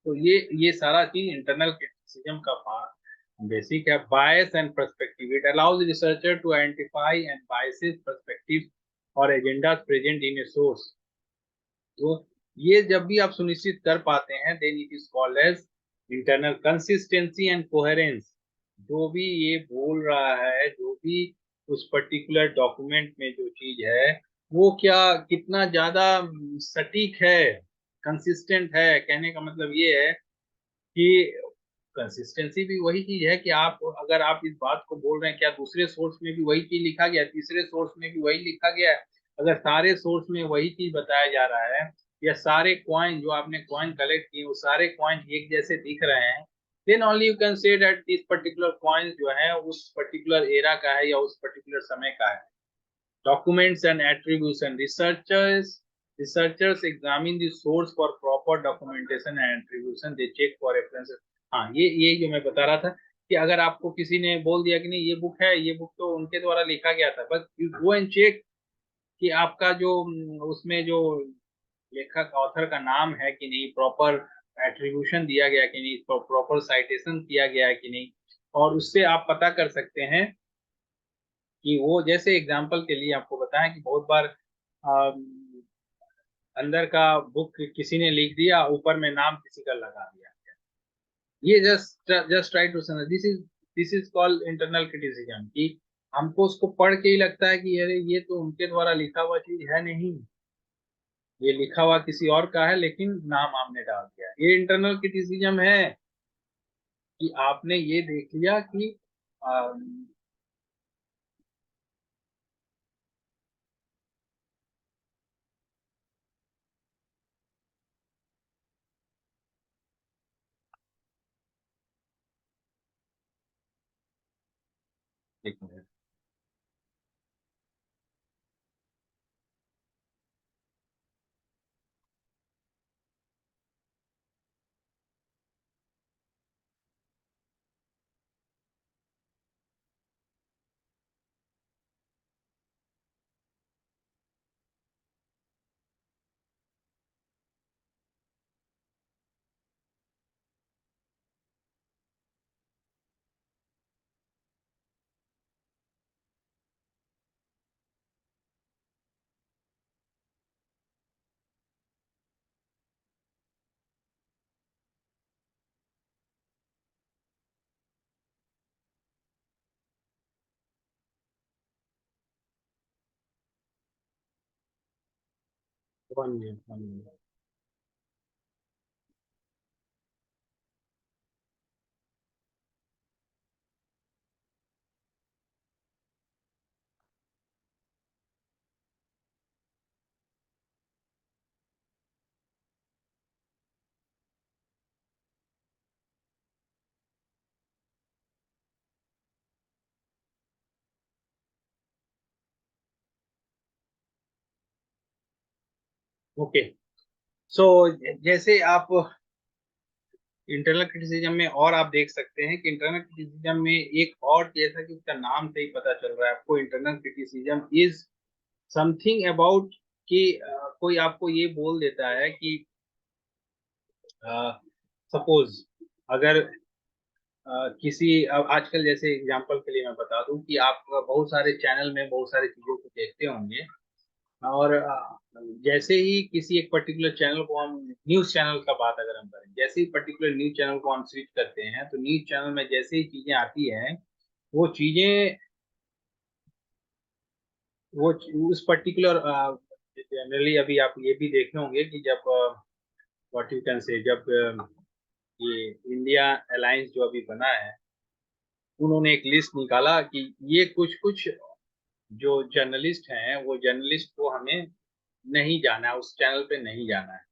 तो ये सारा चीज इंटरनल क्रिटिसिज्म का बेसिक है। Bias and perspective, it allows researcher to identify and biases perspective और agendas present in a source. तो ये जब भी आप सुनिश्चित कर पाते हैं, then it is called as internal consistency and coherence. जो भी ये बोल रहा है, जो भी उस पर्टिकुलर डॉक्यूमेंट में जो चीज है, वो क्या कितना ज्यादा सटीक है, कंसिस्टेंट है। कहने का मतलब ये है कि कंसिस्टेंसी भी वही चीज है कि आप, अगर आप इस बात को बोल रहे हैं, क्या दूसरे सोर्स में भी वही चीज लिखा गया है, तीसरे सोर्स में भी वही लिखा गया है? अगर सारे सोर्स में वही चीज बताया जा रहा है, या सारे कॉइन जो आपने कॉइन कलेक्ट किए वो सारे कॉइन एक जैसे दिख रहे हैं, then only you can say that this particular coin जो है उस पर्टिकुलर एरा का है या उस पर्टिकुलर समय का है। Documents and attribution. Researchers examine the source for proper documentation and attribution. They check for references. हाँ, ये जो मैं बता रहा था कि अगर आपको किसी ने बोल दिया कि नहीं ये बुक है, ये बुक तो उनके द्वारा लिखा गया था, बस यू गो एंड चेक कि आपका जो उसमें जो लेखक ऑथर का नाम है कि नहीं, प्रॉपर एट्रीब्यूशन दिया गया कि नहीं, प्रॉपर साइटेशन किया गया है कि नहीं। और उससे आप पता कर सकते हैं कि वो, जैसे एग्जांपल के लिए आपको बताएं कि बहुत बार अंदर का बुक किसी ने लिख दिया, ऊपर में नाम किसी का लगा दिया, ये जस्ट ट्राई टू समझ, this is called internal criticism, कि हमको उसको पढ़ के ही लगता है कि अरे ये तो उनके द्वारा लिखा हुआ चीज है नहीं, ये लिखा हुआ किसी और का है, लेकिन नाम हमने डाल दिया। ये इंटरनल क्रिटिसिज्म है कि आपने ये देख लिया कि एक मिनट। One minute. ओके। सो जैसे आप इंटरनल क्रिटिसिज्म में, और आप देख सकते हैं कि इंटरनल क्रिटिसिज्म में एक और, जैसा कि उसका नाम से ही पता चल रहा है आपको, internal criticism is something about कि कोई आपको ये बोल देता है कि सपोज अगर किसी, अब आजकल जैसे एग्जांपल के लिए मैं बता दूं कि आप बहुत सारे चैनल में बहुत सारी चीजों को देखते होंगे, और जैसे ही किसी एक पर्टिकुलर चैनल को हम, न्यूज चैनल का बात अगर हम करें, जैसे ही पर्टिकुलर न्यूज चैनल को हम स्विच करते हैं तो न्यूज चैनल में जैसे ही चीजें आती हैं, वो चीजें, वो उस पर्टिकुलर, जनरली अभी आप ये भी देखे होंगे कि जब व्हाट यू कैन से, जब ये इंडिया अलायंस जो अभी बना है, उन्होंने एक लिस्ट निकाला कि ये कुछ कुछ जो जर्नलिस्ट हैं, वो जर्नलिस्ट को हमें नहीं जाना है, उस चैनल पे नहीं जाना है,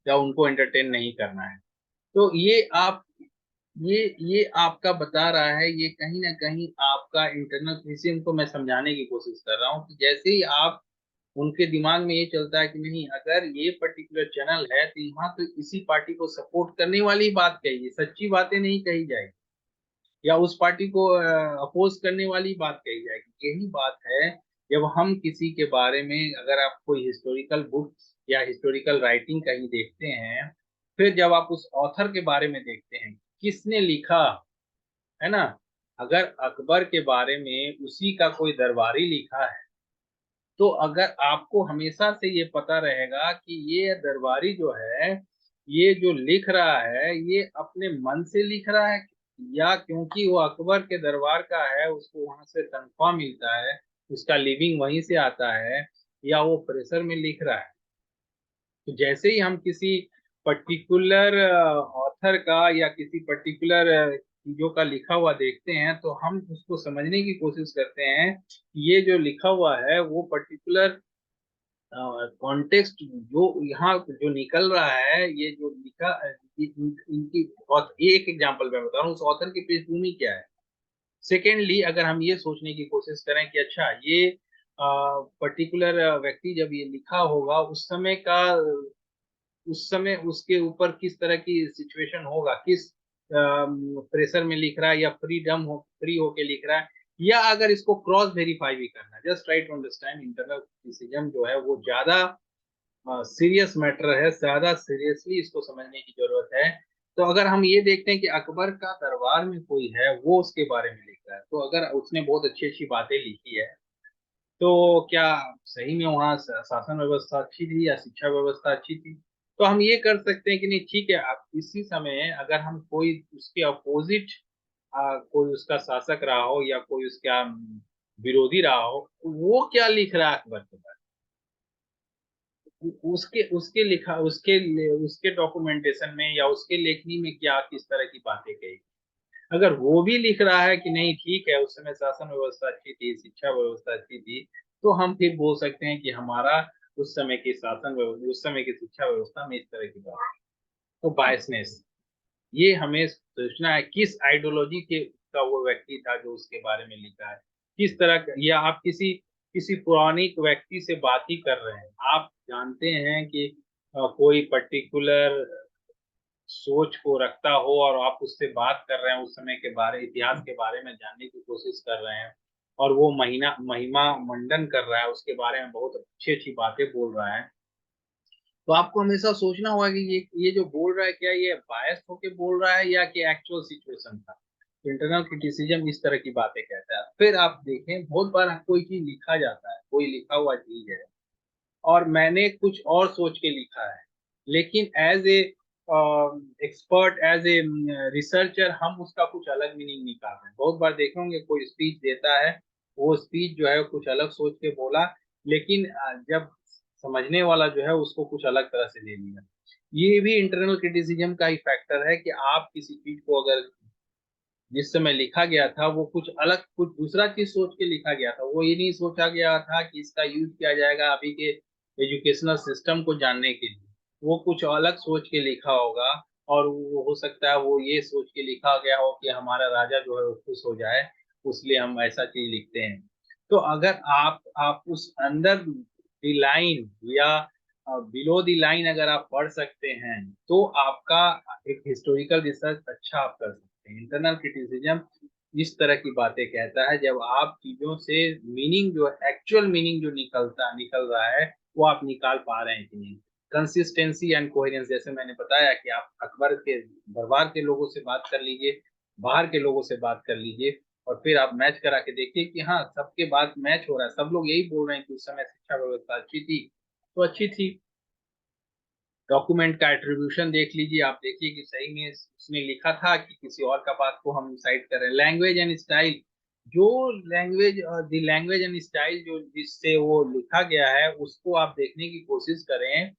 या उनको एंटरटेन नहीं करना है। तो ये आपका बता रहा है, ये कहीं ना कहीं आपका इंटरनल क्रिटिसिज्म को मैं समझाने की कोशिश कर रहा हूँ कि जैसे ही आप, उनके दिमाग में ये चलता है कि नहीं, अगर ये पर्टिकुलर चैनल है तो यहाँ तो इसी पार्टी को सपोर्ट करने वाली बात कही, सच्ची बातें नहीं कही जाएगी, या उस पार्टी को अपोज करने वाली बात कही जाएगी। यही बात है, जब हम किसी के बारे में, अगर आप कोई हिस्टोरिकल बुक या हिस्टोरिकल राइटिंग कहीं देखते हैं, फिर जब आप उस ऑथर के बारे में देखते हैं किसने लिखा, है ना, अगर अकबर के बारे में उसी का कोई दरबारी लिखा है, तो अगर आपको हमेशा से ये पता रहेगा कि ये दरबारी जो है, ये जो लिख रहा है, ये अपने मन से लिख रहा है, या क्योंकि वो अकबर के दरबार का है, उसको वहां से तनख्वाह मिलता है, उसका लिविंग वहीं से आता है, या वो प्रेशर में लिख रहा है। तो जैसे ही हम किसी पर्टिकुलर ऑथर का या किसी पर्टिकुलर चीजों का लिखा हुआ देखते हैं, तो हम उसको समझने की कोशिश करते हैं कि ये जो लिखा हुआ है वो पर्टिकुलर कॉन्टेक्स्ट जो यहाँ जो निकल रहा है, ये जो लिखा, इनकी एक एग्जांपल मैं बता रहा हूँ, उस ऑथर की पृष्ठभूमि क्या है। सेकेंडली, अगर हम ये सोचने की कोशिश करें कि अच्छा, ये पर्टिकुलर व्यक्ति जब ये लिखा होगा, उस समय उसके ऊपर किस तरह की सिचुएशन होगा, किस प्रेशर में लिख रहा है, या फ्री होके लिख रहा है, या अगर इसको क्रॉस वेरीफाई भी करना है। Just try to understand, internal criticism जो है वो ज्यादा सीरियस मैटर है, ज्यादा सीरियसली इसको समझने की जरूरत है। तो अगर हम ये देखते हैं कि अकबर का दरबार में कोई है, वो उसके बारे में लिख रहा है, तो अगर उसने बहुत अच्छी अच्छी बातें लिखी है, तो क्या सही में वहाँ शासन व्यवस्था अच्छी थी या शिक्षा व्यवस्था अच्छी थी? तो हम ये कर सकते हैं कि नहीं, ठीक है, अब इसी समय अगर हम कोई उसके अपोजिट, कोई उसका शासक रहा हो या कोई उसका विरोधी रहा हो, तो वो क्या लिख रहा है अकबर के बारे में, उसके उसके लिखा उसके डॉक्यूमेंटेशन में या उसके लेखनी में क्या किस तरह की बातें कही। अगर वो भी लिख रहा है कि नहीं ठीक है, उस समय शासन व्यवस्था अच्छी थी, शिक्षा व्यवस्था अच्छी थी, तो हम फिर बोल सकते हैं कि हमारा उस समय की शासन व्यवस्था, उस समय की शिक्षा व्यवस्था में इस तरह की बात है। तो बायसनेस, ये हमें सोचना है किस आइडियोलॉजी के का वो व्यक्ति था जो उसके बारे में लिखा है, किस तरह या आप किसी किसी पौराणिक व्यक्ति से बात ही कर रहे हैं, आप जानते हैं कि कोई पर्टिकुलर सोच को रखता हो, और आप उससे बात कर रहे हैं, उस समय के बारे, इतिहास के बारे में जानने की कोशिश कर रहे हैं, और वो महिमा मंडन कर रहा है, उसके बारे में बहुत अच्छी अच्छी बातें बोल रहा है, तो आपको हमेशा सोचना होगा कि ये जो बोल रहा है, क्या ये बायस होके बोल रहा है या कि एक्चुअल सिचुएशन था। इंटरनल क्रिटिसिज्म इस तरह की बातें कहता है। फिर आप देखें, बहुत बार कोई चीज लिखा जाता है, कोई लिखा हुआ चीज है, और मैंने कुछ और सोच के लिखा है, लेकिन as a expert, as a researcher, हम उसका कुछ अलग मीनिंग निकाल रहे हैं। बहुत बार देखे होंगे, कोई स्पीच देता है, वो स्पीच जो है कुछ अलग सोच के बोला, लेकिन जब समझने वाला जो है उसको कुछ अलग तरह से ले लिया। ये भी इंटरनल क्रिटिसिज्म का ही फैक्टर है कि आप किसी चीज को अगर जिस समय लिखा गया था वो कुछ अलग कुछ दूसरा चीज सोच के लिखा गया था, वो ये नहीं सोचा गया था कि इसका यूज किया जाएगा अभी के एजुकेशनल सिस्टम को जानने के लिए। वो कुछ अलग सोच के लिखा होगा, और वो हो सकता है वो ये सोच के लिखा गया हो कि हमारा राजा जो है वो खुश हो जाए, इसलिए हम ऐसा चीज लिखते हैं। तो अगर आप उस अंदर द लाइन या बिलो द लाइन अगर आप पढ़ सकते हैं तो आपका एक हिस्टोरिकल रिसर्च अच्छा आप कर सकते हैं। इंटरनल क्रिटिसिज्म इस तरह की बातें कहता है जब आप चीजों से मीनिंग जो एक्चुअल मीनिंग जो निकल रहा है वो आप निकाल पा रहे हैं कि नहीं। कंसिस्टेंसी एंड कोहेरेंस, जैसे मैंने बताया कि आप अकबर के दरबार के लोगों से बात कर लीजिए, बाहर के लोगों से बात कर लीजिए, और फिर आप मैच करा के देखिए कि हाँ सबके बात मैच हो रहा है, सब लोग यही बोल रहे हैं कि उस समय शिक्षा व्यवस्था अच्छी थी, तो अच्छी थी। डॉक्यूमेंट का एट्रीब्यूशन देख लीजिए, आप देखिए कि सही में उसने लिखा था कि किसी और का बात को हम साइड कर रहे हैं। लैंग्वेज एंड स्टाइल, जो language the language and style जो जिससे वो लिखा गया है उसको आप देखने की कोशिश करें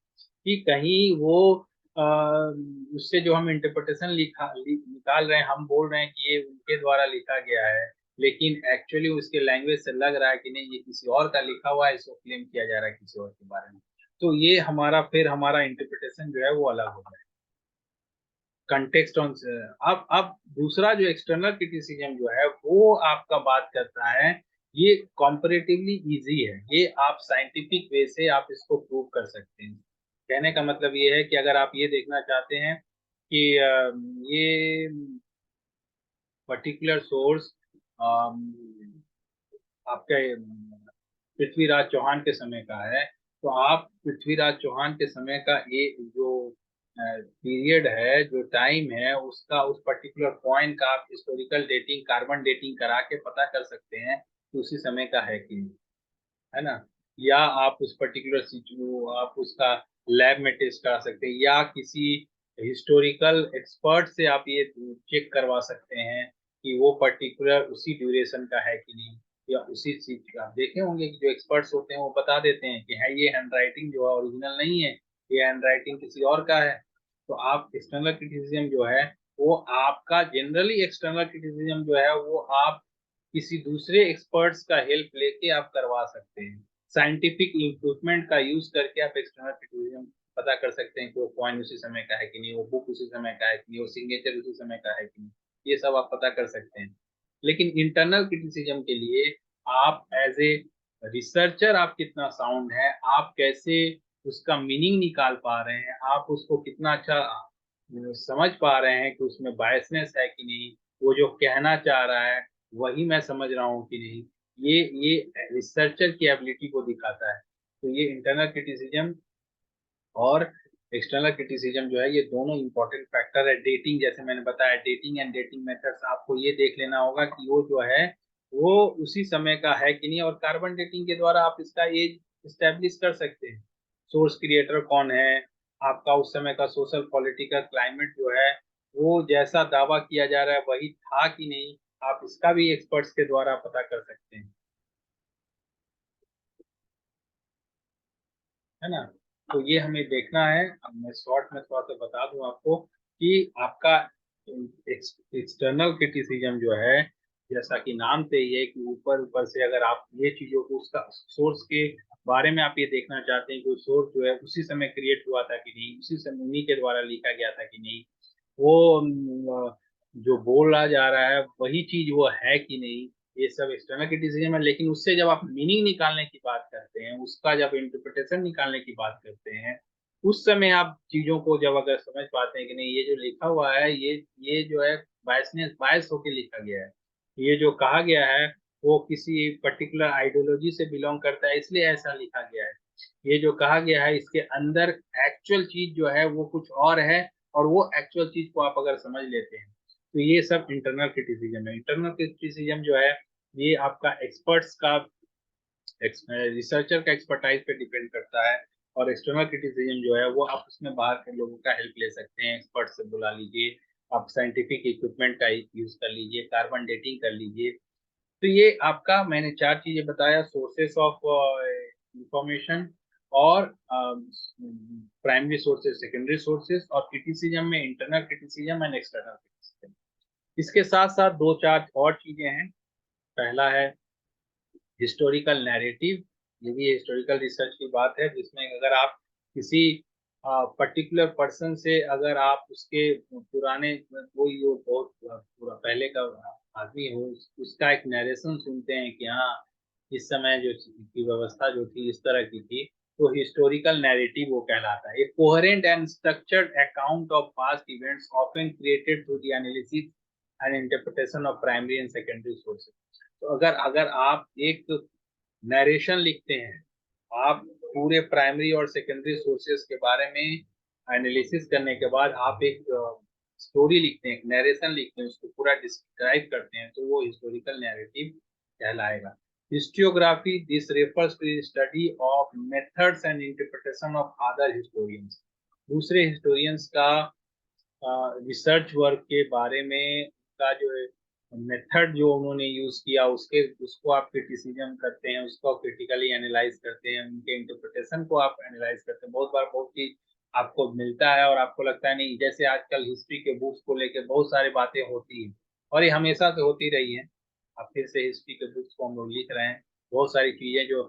कि कहीं वो अ, उससे जो हम इंटरप्रिटेशन निकाल रहे हैं, हम बोल रहे हैं कि ये उनके द्वारा लिखा गया है, लेकिन एक्चुअली उसके लैंग्वेज से लग रहा है कि नहीं ये किसी और का लिखा हुआ है, इसको क्लेम किया जा रहा है किसी और के बारे में। तो ये हमारा इंटरप्रिटेशन जो है वो अलग हो जाए। Context on. अब दूसरा जो एक्सटर्नल क्रिटिसिज्म जो है वो आपका बात करता है, ये कॉम्परेटिवली इजी है, ये आप साइंटिफिक वे से आप इसको प्रूव कर सकते हैं। कहने का मतलब ये है कि अगर आप ये देखना चाहते हैं कि ये पर्टिकुलर सोर्स आपके पृथ्वीराज चौहान के समय का है, तो आप पृथ्वीराज चौहान के समय का ये जो पीरियड है, जो टाइम है, उसका उस पर्टिकुलर पॉइंट का आप हिस्टोरिकल डेटिंग, कार्बन डेटिंग करा के पता कर सकते हैं कि उसी समय का है कि नहीं, है ना। या आप उस पर्टिकुलर सिचु आप उसका लैब में टेस्ट करा सकते हैं, या किसी हिस्टोरिकल एक्सपर्ट से आप ये चेक करवा सकते हैं कि वो पर्टिकुलर उसी ड्यूरेशन का है कि नहीं, या उसी चीज का। आप देखे होंगे कि जो एक्सपर्ट्स होते हैं वो बता देते हैं कि है ये हैंडराइटिंग जो है ओरिजिनल नहीं है, ये हैंडराइटिंग किसी और का है। तो आप एक्सटर्नल क्रिटिसिज्म जो है वो आपका जनरली एक्सटर्नल क्रिटिसिज्म जो है वो आप किसी दूसरे एक्सपर्ट्स का हेल्प लेके आप करवा सकते हैं। साइंटिफिक इक्विपमेंट का यूज करके आप एक्सटर्नल क्रिटिसिज्म पता कर सकते हैं कि वो कॉइन उसी समय का है कि नहीं, वो बुक उसी समय का है कि नहीं, वो सिग्नेचर उसी समय का है कि नहीं, ये सब आप पता कर सकते हैं। लेकिन इंटरनल क्रिटिसिज्म के लिए आप एज ए रिसर्चर आप कितना साउंड है, आप कैसे उसका मीनिंग निकाल पा रहे हैं, आप उसको कितना अच्छा समझ पा रहे हैं कि उसमें बायसनेस है कि नहीं, वो जो कहना चाह रहा है वही मैं समझ रहा हूँ कि नहीं, ये रिसर्चर की एबिलिटी को दिखाता है। तो ये इंटरनल क्रिटिसिज्म और एक्सटर्नल क्रिटिसिज्म जो है ये दोनों इंपॉर्टेंट फैक्टर है। डेटिंग, जैसे मैंने बताया, डेटिंग एंड डेटिंग मेथड्स आपको ये देख लेना होगा कि वो जो है वो उसी समय का है कि नहीं, और कार्बन डेटिंग के द्वारा आप इसका एज स्टेब्लिश कर सकते हैं। सोर्स क्रिएटर कौन है, आपका उस समय का सोशल पॉलिटिकल क्लाइमेट जो है वो जैसा दावा किया जा रहा है वही था कि नहीं, आप इसका भी एक्सपर्ट्स के द्वारा पता कर सकते हैं, है ना। तो ये हमें देखना है। अब मैं शॉर्ट में थोड़ा सा बता दूं आपको कि आपका एक्सटर्नल क्रिटिसिज्म जो है, जैसा कि नाम से ही है कि ऊपर ऊपर से अगर आप ये चीजों को उसका सोर्स के बारे में आप ये देखना चाहते हैं कि वो सोर्स जो है उसी समय क्रिएट हुआ था कि नहीं, उसी समय उन्हीं के द्वारा लिखा गया था कि नहीं, वो जो बोला जा रहा है वही चीज वो है कि नहीं, ये सब एक्सटर्नल क्रिटिसिज्म है। लेकिन उससे जब आप मीनिंग निकालने की बात करते हैं, उसका जब इंटरप्रिटेशन निकालने की बात करते हैं, उस समय आप चीजों को जब अगर समझ पाते हैं कि नहीं ये जो लिखा हुआ है ये जो है बायस होके लिखा गया है, ये जो कहा गया है वो किसी पर्टिकुलर आइडियोलॉजी से बिलोंग करता है इसलिए ऐसा लिखा गया है, ये जो कहा गया है इसके अंदर एक्चुअल चीज जो है वो कुछ और है, और वो एक्चुअल चीज को आप अगर समझ लेते हैं तो ये सब इंटरनल क्रिटिसिज्म है। इंटरनल क्रिटिसिज्म जो है ये आपका एक्सपर्ट्स का रिसर्चर का एक्सपर्टाइज पे डिपेंड करता है, और एक्सटर्नल क्रिटिसिज्म जो है वो आप उसमें बाहर के लोगों का हेल्प ले सकते हैं, एक्सपर्ट से बुला लीजिए, आप साइंटिफिक इक्विपमेंट का यूज कर लीजिए, कार्बन डेटिंग कर लीजिए। तो ये आपका मैंने चार चीजें बताया, सोर्सेस ऑफ इंफॉर्मेशन, और प्राइमरी सोर्सेज, सेकेंडरी सोर्सेज, और क्रिटिसिज्म में internal criticism and external criticism. इसके साथ साथ दो चार और चीजें हैं। पहला है हिस्टोरिकल नैरेटिव। ये भी हिस्टोरिकल रिसर्च की बात है, जिसमें अगर आप किसी पर्टिकुलर पर्सन से, अगर आप उसके पुराने कोई जो बहुत पूरा पहले का आदमी हो, उसका एक नरेशन सुनते हैं कि हाँ इस समय जो की व्यवस्था जो थी इस तरह की थी, तो हिस्टोरिकल नैरेटिव वो कहलाता है। A coherent and structured account of past events often created through the analysis and interpretation of primary and secondary sources. तो अगर अगर आप एक नरेशन लिखते हैं, आप पूरे प्राइमरी और सेकेंडरी सोर्सेज के बारे में एनालिसिस करने के बाद आप एक स्टोरी लिखते हैं, एक नरेशन लिखते हैं, उसको पूरा डिस्क्राइब करते हैं, तो वो हिस्टोरिकल नैरेटिव कहलाएगा। Historiography, this refers to study of methods and interpretation of other historians. दूसरे हिस्टोरियंस का रिसर्च वर्क के बारे में, का जो मेथड जो उन्होंने यूज किया उसके उसको आप क्रिटिसिज्म करते हैं, उसको क्रिटिकली एनालाइज करते हैं, उनके इंटरप्रिटेशन को आप एनालाइज करते हैं। बहुत बार बहुत चीज आपको मिलता है और आपको लगता है नहीं, जैसे आजकल हिस्ट्री के बुक्स को लेकर बहुत सारी बातें होती हैं और ये हमेशा से होती रही है। अब फिर से हिस्ट्री के बुक्स को हम लोग लिख रहे हैं, बहुत सारी चीजें जो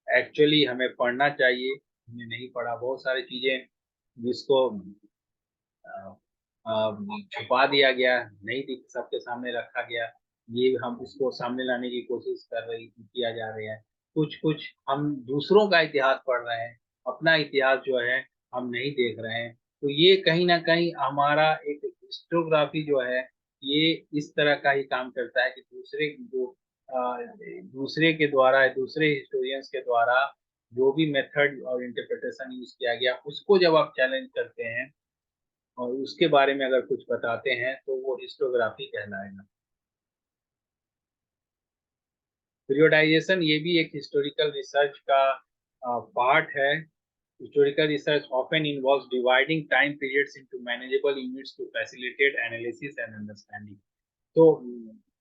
एक्चुअली हमें पढ़ना चाहिए हमने नहीं पढ़ा, बहुत सारी चीजें जिसको छुपा दिया गया, नहीं दिख सबके सामने रखा गया, ये हम उसको सामने लाने की कोशिश कर रही किया जा रहा है। कुछ कुछ हम दूसरों का इतिहास पढ़ रहे हैं, अपना इतिहास जो है हम नहीं देख रहे हैं। तो ये कहीं ना कहीं हमारा एक हिस्टोग्राफी जो है, ये इस तरह का ही काम करता है कि दूसरे के द्वारा, दूसरे हिस्टोरियंस के द्वारा जो भी मेथड और इंटरप्रिटेशन यूज किया गया, उसको जब आप चैलेंज करते हैं और उसके बारे में अगर कुछ बताते हैं, तो वो हिस्टोग्राफी कहलाएगा। पीरियोडाइजेशन, ये भी एक हिस्टोरिकल रिसर्च का पार्ट है। Historical research often involves dividing time periods into manageable units to facilitate analysis and understanding. तो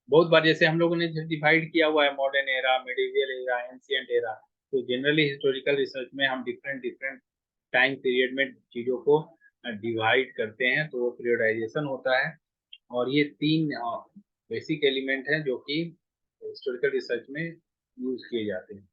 बहुत बार जैसे हम लोगों ने डिवाइड किया हुआ है, modern era, medieval era, ancient era, तो जनरली हिस्टोरिकल रिसर्च में हम डिफरेंट डिफरेंट टाइम पीरियड में चीजों को डिवाइड करते हैं, तो वो पीरियोडाइजेशन होता है। और ये तीन बेसिक एलिमेंट हैं जो कि हिस्टोरिकल रिसर्च में यूज किए जाते हैं।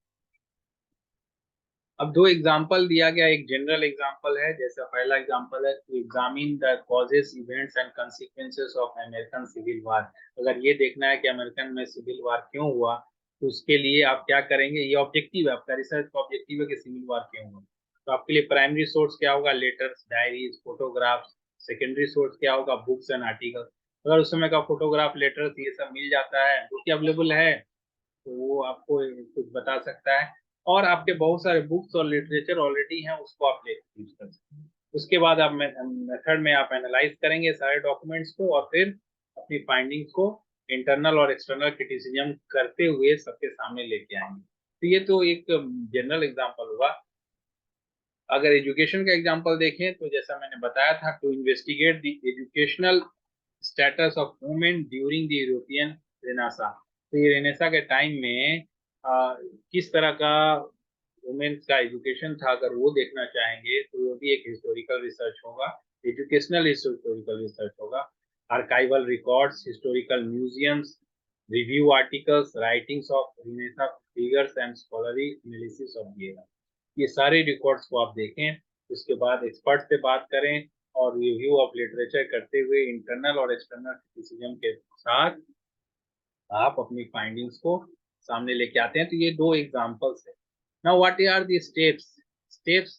अब दो एग्जांपल दिया गया, एक जनरल एग्जांपल है, जैसा पहला एग्जांपल है to examine the causes, events and consequences of American civil war. अगर ये देखना है कि अमेरिकन में सिविल वार क्यों हुआ, तो उसके लिए आप क्या करेंगे, ये ऑब्जेक्टिव है आपका, रिसर्च का ऑब्जेक्टिव है कि सिविल वार क्यों हुआ। तो आपके लिए प्राइमरी सोर्स क्या होगा, letters, diaries, photographs. Secondary source क्या होगा, बुक्स एंड आर्टिकल। अगर उस समय का फोटोग्राफ, लेटर्स, ये सब मिल जाता है, जो कि अवेलेबल है, तो वो आपको कुछ बता सकता है। और आपके बहुत सारे बुक्स और लिटरेचर ऑलरेडी हैं, उसको आप यूज कर सकते हैं। उसके बाद आप मेथड में आप एनालाइज करेंगे सारे डॉक्यूमेंट्स को, और फिर अपनी फाइंडिंग्स को इंटरनल और एक्सटर्नल क्रिटिसिज्म करते हुए सबके सामने लेके आएंगे। तो ये तो एक जनरल एग्जांपल हुआ। अगर एजुकेशन का एग्जांपल देखें, तो जैसा मैंने बताया था, to investigate the educational status of women during the European renaissance. तो ये रेनेसा के टाइम में किस तरह का वुमेन्स का एजुकेशन था, अगर वो देखना चाहेंगे, तो वो भी एक हिस्टोरिकल रिसर्च होगा, एजुकेशनल हिस्टोरिकल रिसर्च होगा। Archival records, historical museums, review articles, writings of Renaissance figures and scholarly analysis of the era. ये सारे रिकॉर्ड्स को आप देखें, उसके बाद एक्सपर्ट से बात करें और रिव्यू ऑफ लिटरेचर करते हुए इंटरनल और एक्सटर्नल क्रिटिसिज्म के साथ आप अपनी फाइंडिंग्स को सामने लेके आते हैं। तो ये दो एग्जांपल्स है। Now what are the steps. Steps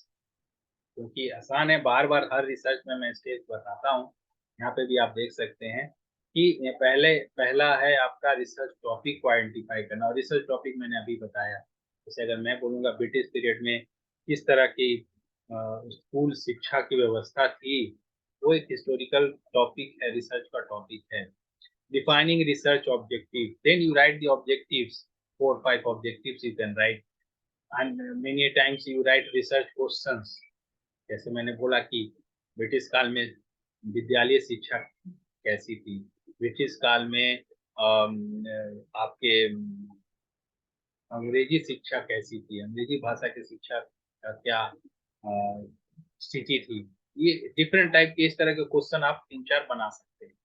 क्योंकि आसान है, बार बार हर रिसर्च में मैं स्टेप्स बताता हूँ, यहाँ पे भी आप देख सकते हैं कि ये पहला है आपका रिसर्च टॉपिक को आइडेंटिफाई करना। और रिसर्च टॉपिक मैंने अभी बताया, जैसे अगर मैं बोलूँगा ब्रिटिश पीरियड में किस तरह की स्कूल शिक्षा की व्यवस्था थी, वो एक हिस्टोरिकल टॉपिक है, रिसर्च का टॉपिक है। Defining research objective, then you write the objectives, 4 5 objectives you can write, and many times you write research questions। जैसे मैंने बोला कि ब्रिटिश काल में विद्यालय शिक्षा कैसी थी, ब्रिटिश काल में आपके अंग्रेजी शिक्षा कैसी थी, अंग्रेजी भाषा की शिक्षा क्या स्थिति थी। ये डिफरेंट टाइप के इस तरह के क्वेश्चन आप 3-4 बना सकते हैं।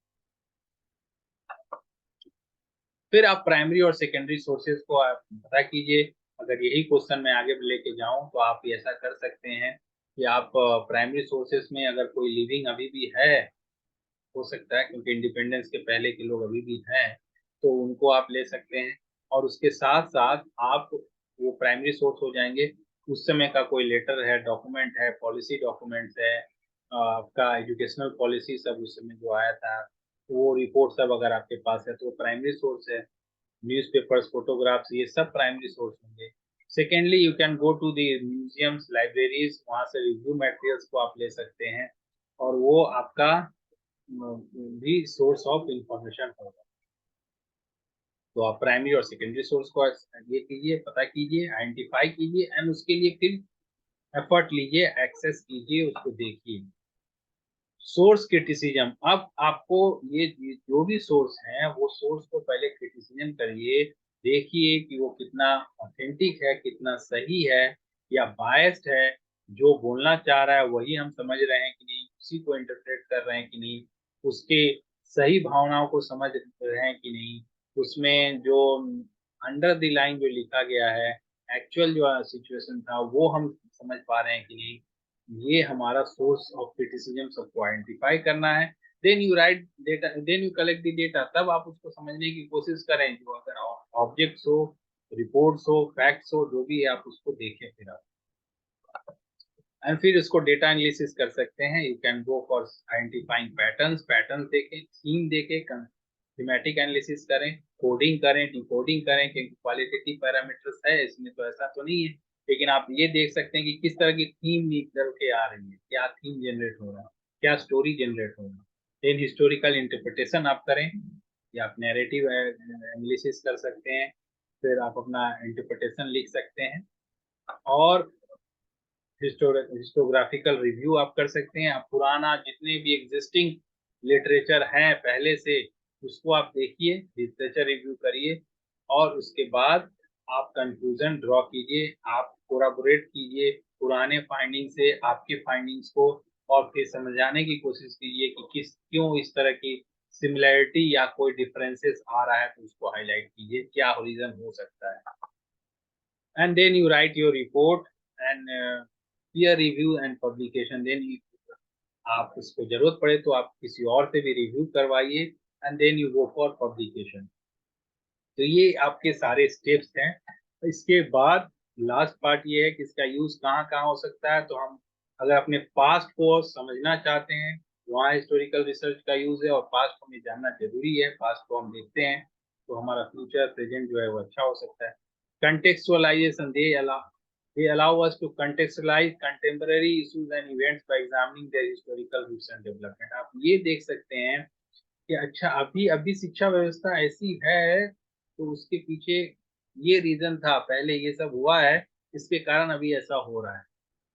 फिर आप प्राइमरी और सेकेंडरी सोर्सेज को आप पता कीजिए। अगर यही क्वेश्चन मैं आगे लेके जाऊं तो आप ऐसा कर सकते हैं कि आप प्राइमरी सोर्सेज में अगर कोई लिविंग अभी भी है, हो सकता है क्योंकि इंडिपेंडेंस के पहले के लोग अभी भी हैं, तो उनको आप ले सकते हैं। और उसके साथ साथ आप वो प्राइमरी सोर्स हो जाएंगे उस समय का कोई लेटर है, डॉक्यूमेंट है, पॉलिसी डॉक्यूमेंट्स है, आपका एजुकेशनल पॉलिसी सब उस समय जो आया था, वो रिपोर्ट सब अगर आपके पास है तो प्राइमरी सोर्स है। न्यूज़पेपर्स, फोटोग्राफ्स, ये सब प्राइमरी सोर्स होंगे। Secondly you can go to the museums, libraries, वहां से रिव्यू मटेरियल्स को आप ले सकते हैं और वो आपका भी सोर्स ऑफ इंफॉर्मेशन होगा। तो आप प्राइमरी और सेकेंडरी सोर्स को ये कीजिए, पता कीजिए, आइडेंटिफाई कीजिए एंड उसके लिए फिर एफर्ट लीजिए, एक्सेस कीजिए, उसको देखिए। सोर्स क्रिटिसिज्म, अब आपको ये जो भी सोर्स है वो सोर्स को पहले क्रिटिसिज्म करिए, देखिए कि वो कितना ऑथेंटिक है, कितना सही है या बायस्ड है। जो बोलना चाह रहा है वही हम समझ रहे हैं कि नहीं, उसी को इंटरप्रेट कर रहे हैं कि नहीं, उसके सही भावनाओं को समझ रहे हैं कि नहीं, उसमें जो अंडर द लाइन जो लिखा गया है, एक्चुअल जो सिचुएशन था वो हम समझ पा रहे हैं कि नहीं। ये हमारा सोर्स ऑफ क्रिटिसिज्म सबको आइडेंटिफाई करना है। Then you write data, then you collect the data, तब आप उसको समझने की कोशिश करें। जो अगर ऑब्जेक्ट्स हो, रिपोर्ट्स हो, फैक्ट्स हो, जो भी है आप उसको देखें फिर आप, एंड फिर इसको डेटा एनालिसिस कर सकते हैं। You can go for identifying patterns, pattern देखें, थीम देखें, थीमेटिक एनालिसिस करें, कोडिंग करें, डिकोडिंग करें, क्योंकि क्वालिटेटिव पैरामीटर्स है इसमें, तो ऐसा तो नहीं है। लेकिन आप ये देख सकते हैं कि किस तरह की थीम निकल के आ रही है, क्या थीम जनरेट हो रहा है, क्या स्टोरी जनरेट हो रहा है। देन हिस्टोरिकल इंटरप्रिटेशन आप करें, या आप नैरेटिव एनालिसिस कर सकते हैं, फिर आप अपना इंटरप्रिटेशन लिख सकते हैं। और हिस्टोग्राफिकल रिव्यू आप कर सकते हैं। आप पुराना जितने भी एग्जिस्टिंग लिटरेचर हैं पहले से, उसको आप देखिए, लिटरेचर रिव्यू करिए और उसके बाद आप कंक्लूजन ड्रॉ कीजिए, आप कोराबोरेट कीजिए पुराने फाइंडिंग से आपके फाइंडिंग्स को, और फिर समझाने की कोशिश कीजिए कि किस क्यों इस तरह की सिमिलैरिटी या कोई डिफरेंसेस आ रहा है, तो उसको हाईलाइट कीजिए, क्या रीजन हो सकता है। and then you write your report and peer review and publication, then you, आप इसको जरूरत पड़े तो आप किसी और से भी रिव्यू करवाइए and then you go for publication. तो ये आपके सारे स्टेप्स हैं। इसके बाद लास्ट पार्ट ये है कि इसका यूज कहाँ कहाँ हो सकता है। तो हम अगर अपने पास्ट को समझना चाहते हैं, वहाँ हिस्टोरिकल रिसर्च का यूज है, और पास्ट हमें जानना जरूरी है, पास्ट को हम देखते हैं तो हमारा फ्यूचर प्रेजेंट जो है वो अच्छा हो सकता है। Contextualization, they allow us to contextualize contemporary issues and events by examining their historical roots and development। आप ये देख सकते हैं कि अच्छा अभी अभी शिक्षा व्यवस्था ऐसी है तो उसके पीछे ये रीजन था, पहले ये सब हुआ है, इसके कारण अभी ऐसा हो रहा है।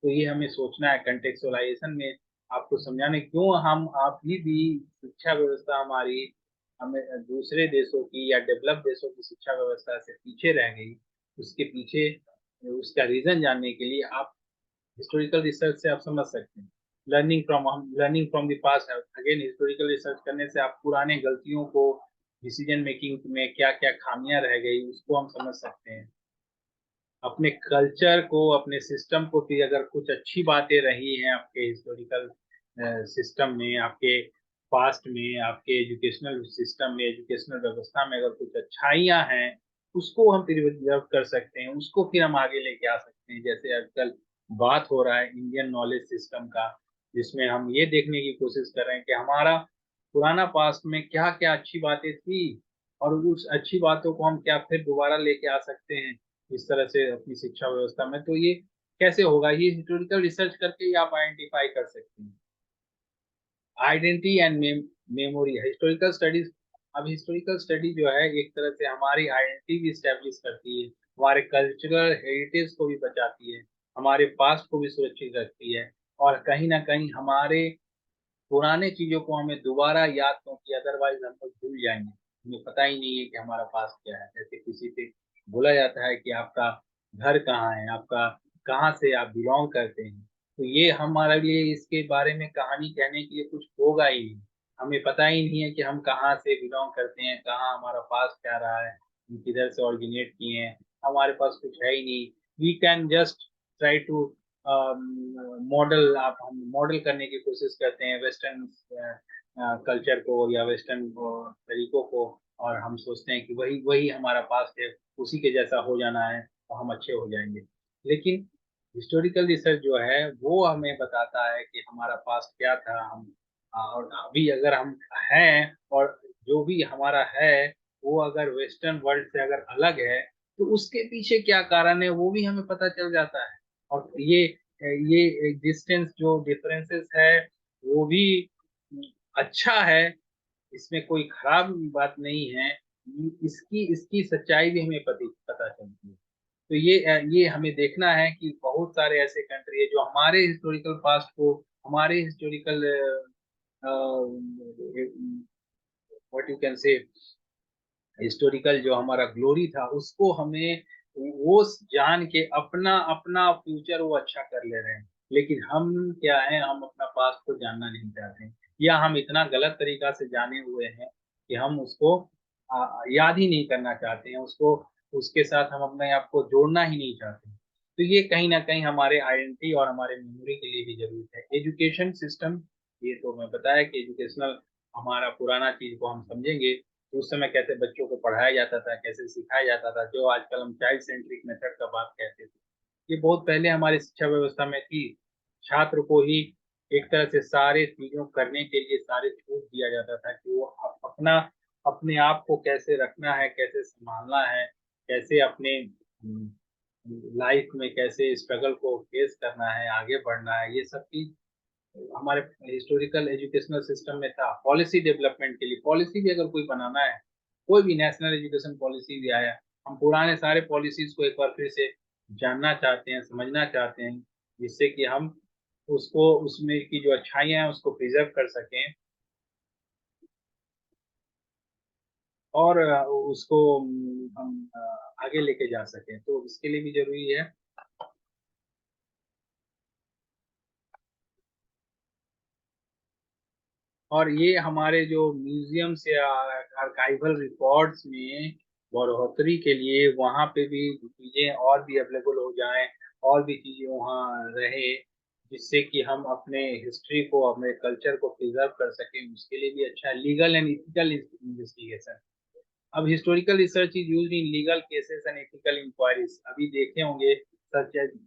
तो ये हमें सोचना है कंटेक्चुअलाइजेशन में, आपको समझाने क्यों हम अभी भी शिक्षा व्यवस्था हमारी, हमें दूसरे देशों की या डेवलप देशों की शिक्षा व्यवस्था से पीछे रह गई, उसके पीछे उसका रीजन जानने के लिए आप हिस्टोरिकल रिसर्च से आप समझ सकते हैं। Learning from the past, again historical research करने से आप पुराने गलतियों को, डिसीजन मेकिंग में क्या क्या खामियां रह गई उसको हम समझ सकते हैं। अपने कल्चर को, अपने सिस्टम को भी, अगर कुछ अच्छी बातें रही हैं आपके हिस्टोरिकल सिस्टम में, आपके पास्ट में, आपके एजुकेशनल सिस्टम में, एजुकेशनल व्यवस्था में अगर कुछ अच्छाइयाँ हैं, उसको हम प्रिजर्व कर सकते हैं, उसको फिर हम आगे लेके आ सकते हैं। जैसे आजकल बात हो रहा है इंडियन नॉलेज सिस्टम का, जिसमें हम ये देखने की कोशिश कर रहे हैं कि हमारा पुराना पास्ट में क्या क्या अच्छी बातें थी, और उस अच्छी बातों को हम क्या फिर दोबारा लेके आ सकते हैं इस तरह से अपनी शिक्षा व्यवस्था में। तो ये कैसे होगा, ये हिस्टोरिकल रिसर्च करके ही आप आइडेंटिफाई कर सकते हैं। Identity and memory, historical studies, अब हिस्टोरिकल स्टडी जो है एक तरह से हमारी आइडेंटिटी भी स्टैब्लिश करती है, हमारे कल्चरल हेरिटेज को भी बचाती है, हमारे पास्ट को भी सुरक्षित रखती है, और कहीं ना कहीं हमारे पुराने चीजों को हमें दोबारा याद, क्योंकि अदरवाइज हम लोग भूल जाएंगे, हमें पता ही नहीं है कि हमारा पास्ट क्या है। जैसे किसी से बोला जाता है कि आपका घर कहाँ है, आपका कहाँ से आप बिलोंग करते हैं। तो ये हमारे लिए इसके बारे में कहानी कहने के लिए कुछ होगा ही नहीं। हमें पता ही नहीं है कि हम कहाँ से बिलोंग करते हैं, कहाँ हमारा पास्ट क्या रहा है, हम किधर से ओरिजिनेट किए हैं, हमारे पास कुछ है ही नहीं। We can just try to model, आप हम मॉडल करने की कोशिश करते हैं वेस्टर्न कल्चर को या वेस्टर्न तरीकों को, और हम सोचते हैं कि वही वही हमारा पास्ट है, उसी के जैसा हो जाना है तो हम अच्छे हो जाएंगे। लेकिन हिस्टोरिकल रिसर्च जो है वो हमें बताता है कि हमारा पास्ट क्या था, हम और अभी अगर हम हैं, और जो भी हमारा है वो अगर वेस्टर्न वर्ल्ड से अगर अलग है तो उसके पीछे क्या कारण है वो भी हमें पता चल जाता है। और ये एग्जिस्टेंस जो डिफरेंसेस है वो भी अच्छा है, इसमें कोई खराब बात नहीं है। इसकी इसकी सच्चाई भी हमें पता चलती है। तो ये हमें देखना है कि बहुत सारे ऐसे कंट्री है जो हमारे हिस्टोरिकल पास्ट को, हमारे हिस्टोरिकल व्हाट यू कैन से हिस्टोरिकल जो हमारा ग्लोरी था उसको हमें वो जान के अपना अपना फ्यूचर वो अच्छा कर ले रहे हैं। लेकिन हम क्या है, हम अपना पास्ट को जानना नहीं चाहते हैं, या हम इतना गलत तरीका से जाने हुए हैं कि हम उसको याद ही नहीं करना चाहते हैं उसको, उसके साथ हम अपने आप को जोड़ना ही नहीं चाहते। तो ये कहीं ना कहीं हमारे आइडेंटिटी और हमारे मेमोरी के लिए भी जरूरत है। एजुकेशन सिस्टम, ये तो मैं बताया कि एजुकेशनल हमारा पुराना चीज को हम समझेंगे तो उस समय कैसे बच्चों को पढ़ाया जाता था, कैसे सिखाया जाता था, जो आजकल हम चाइल्ड सेंट्रिक मेथड का बात कहते थे, ये बहुत पहले हमारी शिक्षा व्यवस्था में थी। छात्र को ही एक तरह से सारे चीजों करने के लिए सारे छूट दिया जाता था कि वो अपना अपने आप को कैसे रखना है, कैसे संभालना है, कैसे अपने लाइफ में कैसे स्ट्रगल को फेस करना है, आगे बढ़ना है, ये सब चीज हमारे हिस्टोरिकल एजुकेशनल सिस्टम में था। पॉलिसी डेवलपमेंट के लिए, पॉलिसी भी अगर कोई बनाना है, कोई भी नेशनल एजुकेशन पॉलिसी भी आया, हम पुराने सारे पॉलिसीज को एक बार फिर से जानना चाहते हैं, समझना चाहते हैं, जिससे कि हम उसको, उसमें की जो अच्छाइयाँ हैं उसको प्रिजर्व कर सकें, और उसको हम आगे लेके जा सकें। तो इसके लिए भी जरूरी है। और ये हमारे जो म्यूजियम्स या आर्काइवल रिकॉर्ड्स में बढ़ोतरी के लिए वहाँ पे भी चीजें और भी अवेलेबल हो जाएं, और भी चीजें वहाँ रहे, जिससे कि हम अपने हिस्ट्री को, अपने कल्चर को प्रिजर्व कर सकें, उसके लिए भी अच्छा है। लीगल एंड इथिकल इन्वेस्टिगेशन, अब historical research is used in legal cases and ethical inquiries. अभी देखे होंगे such as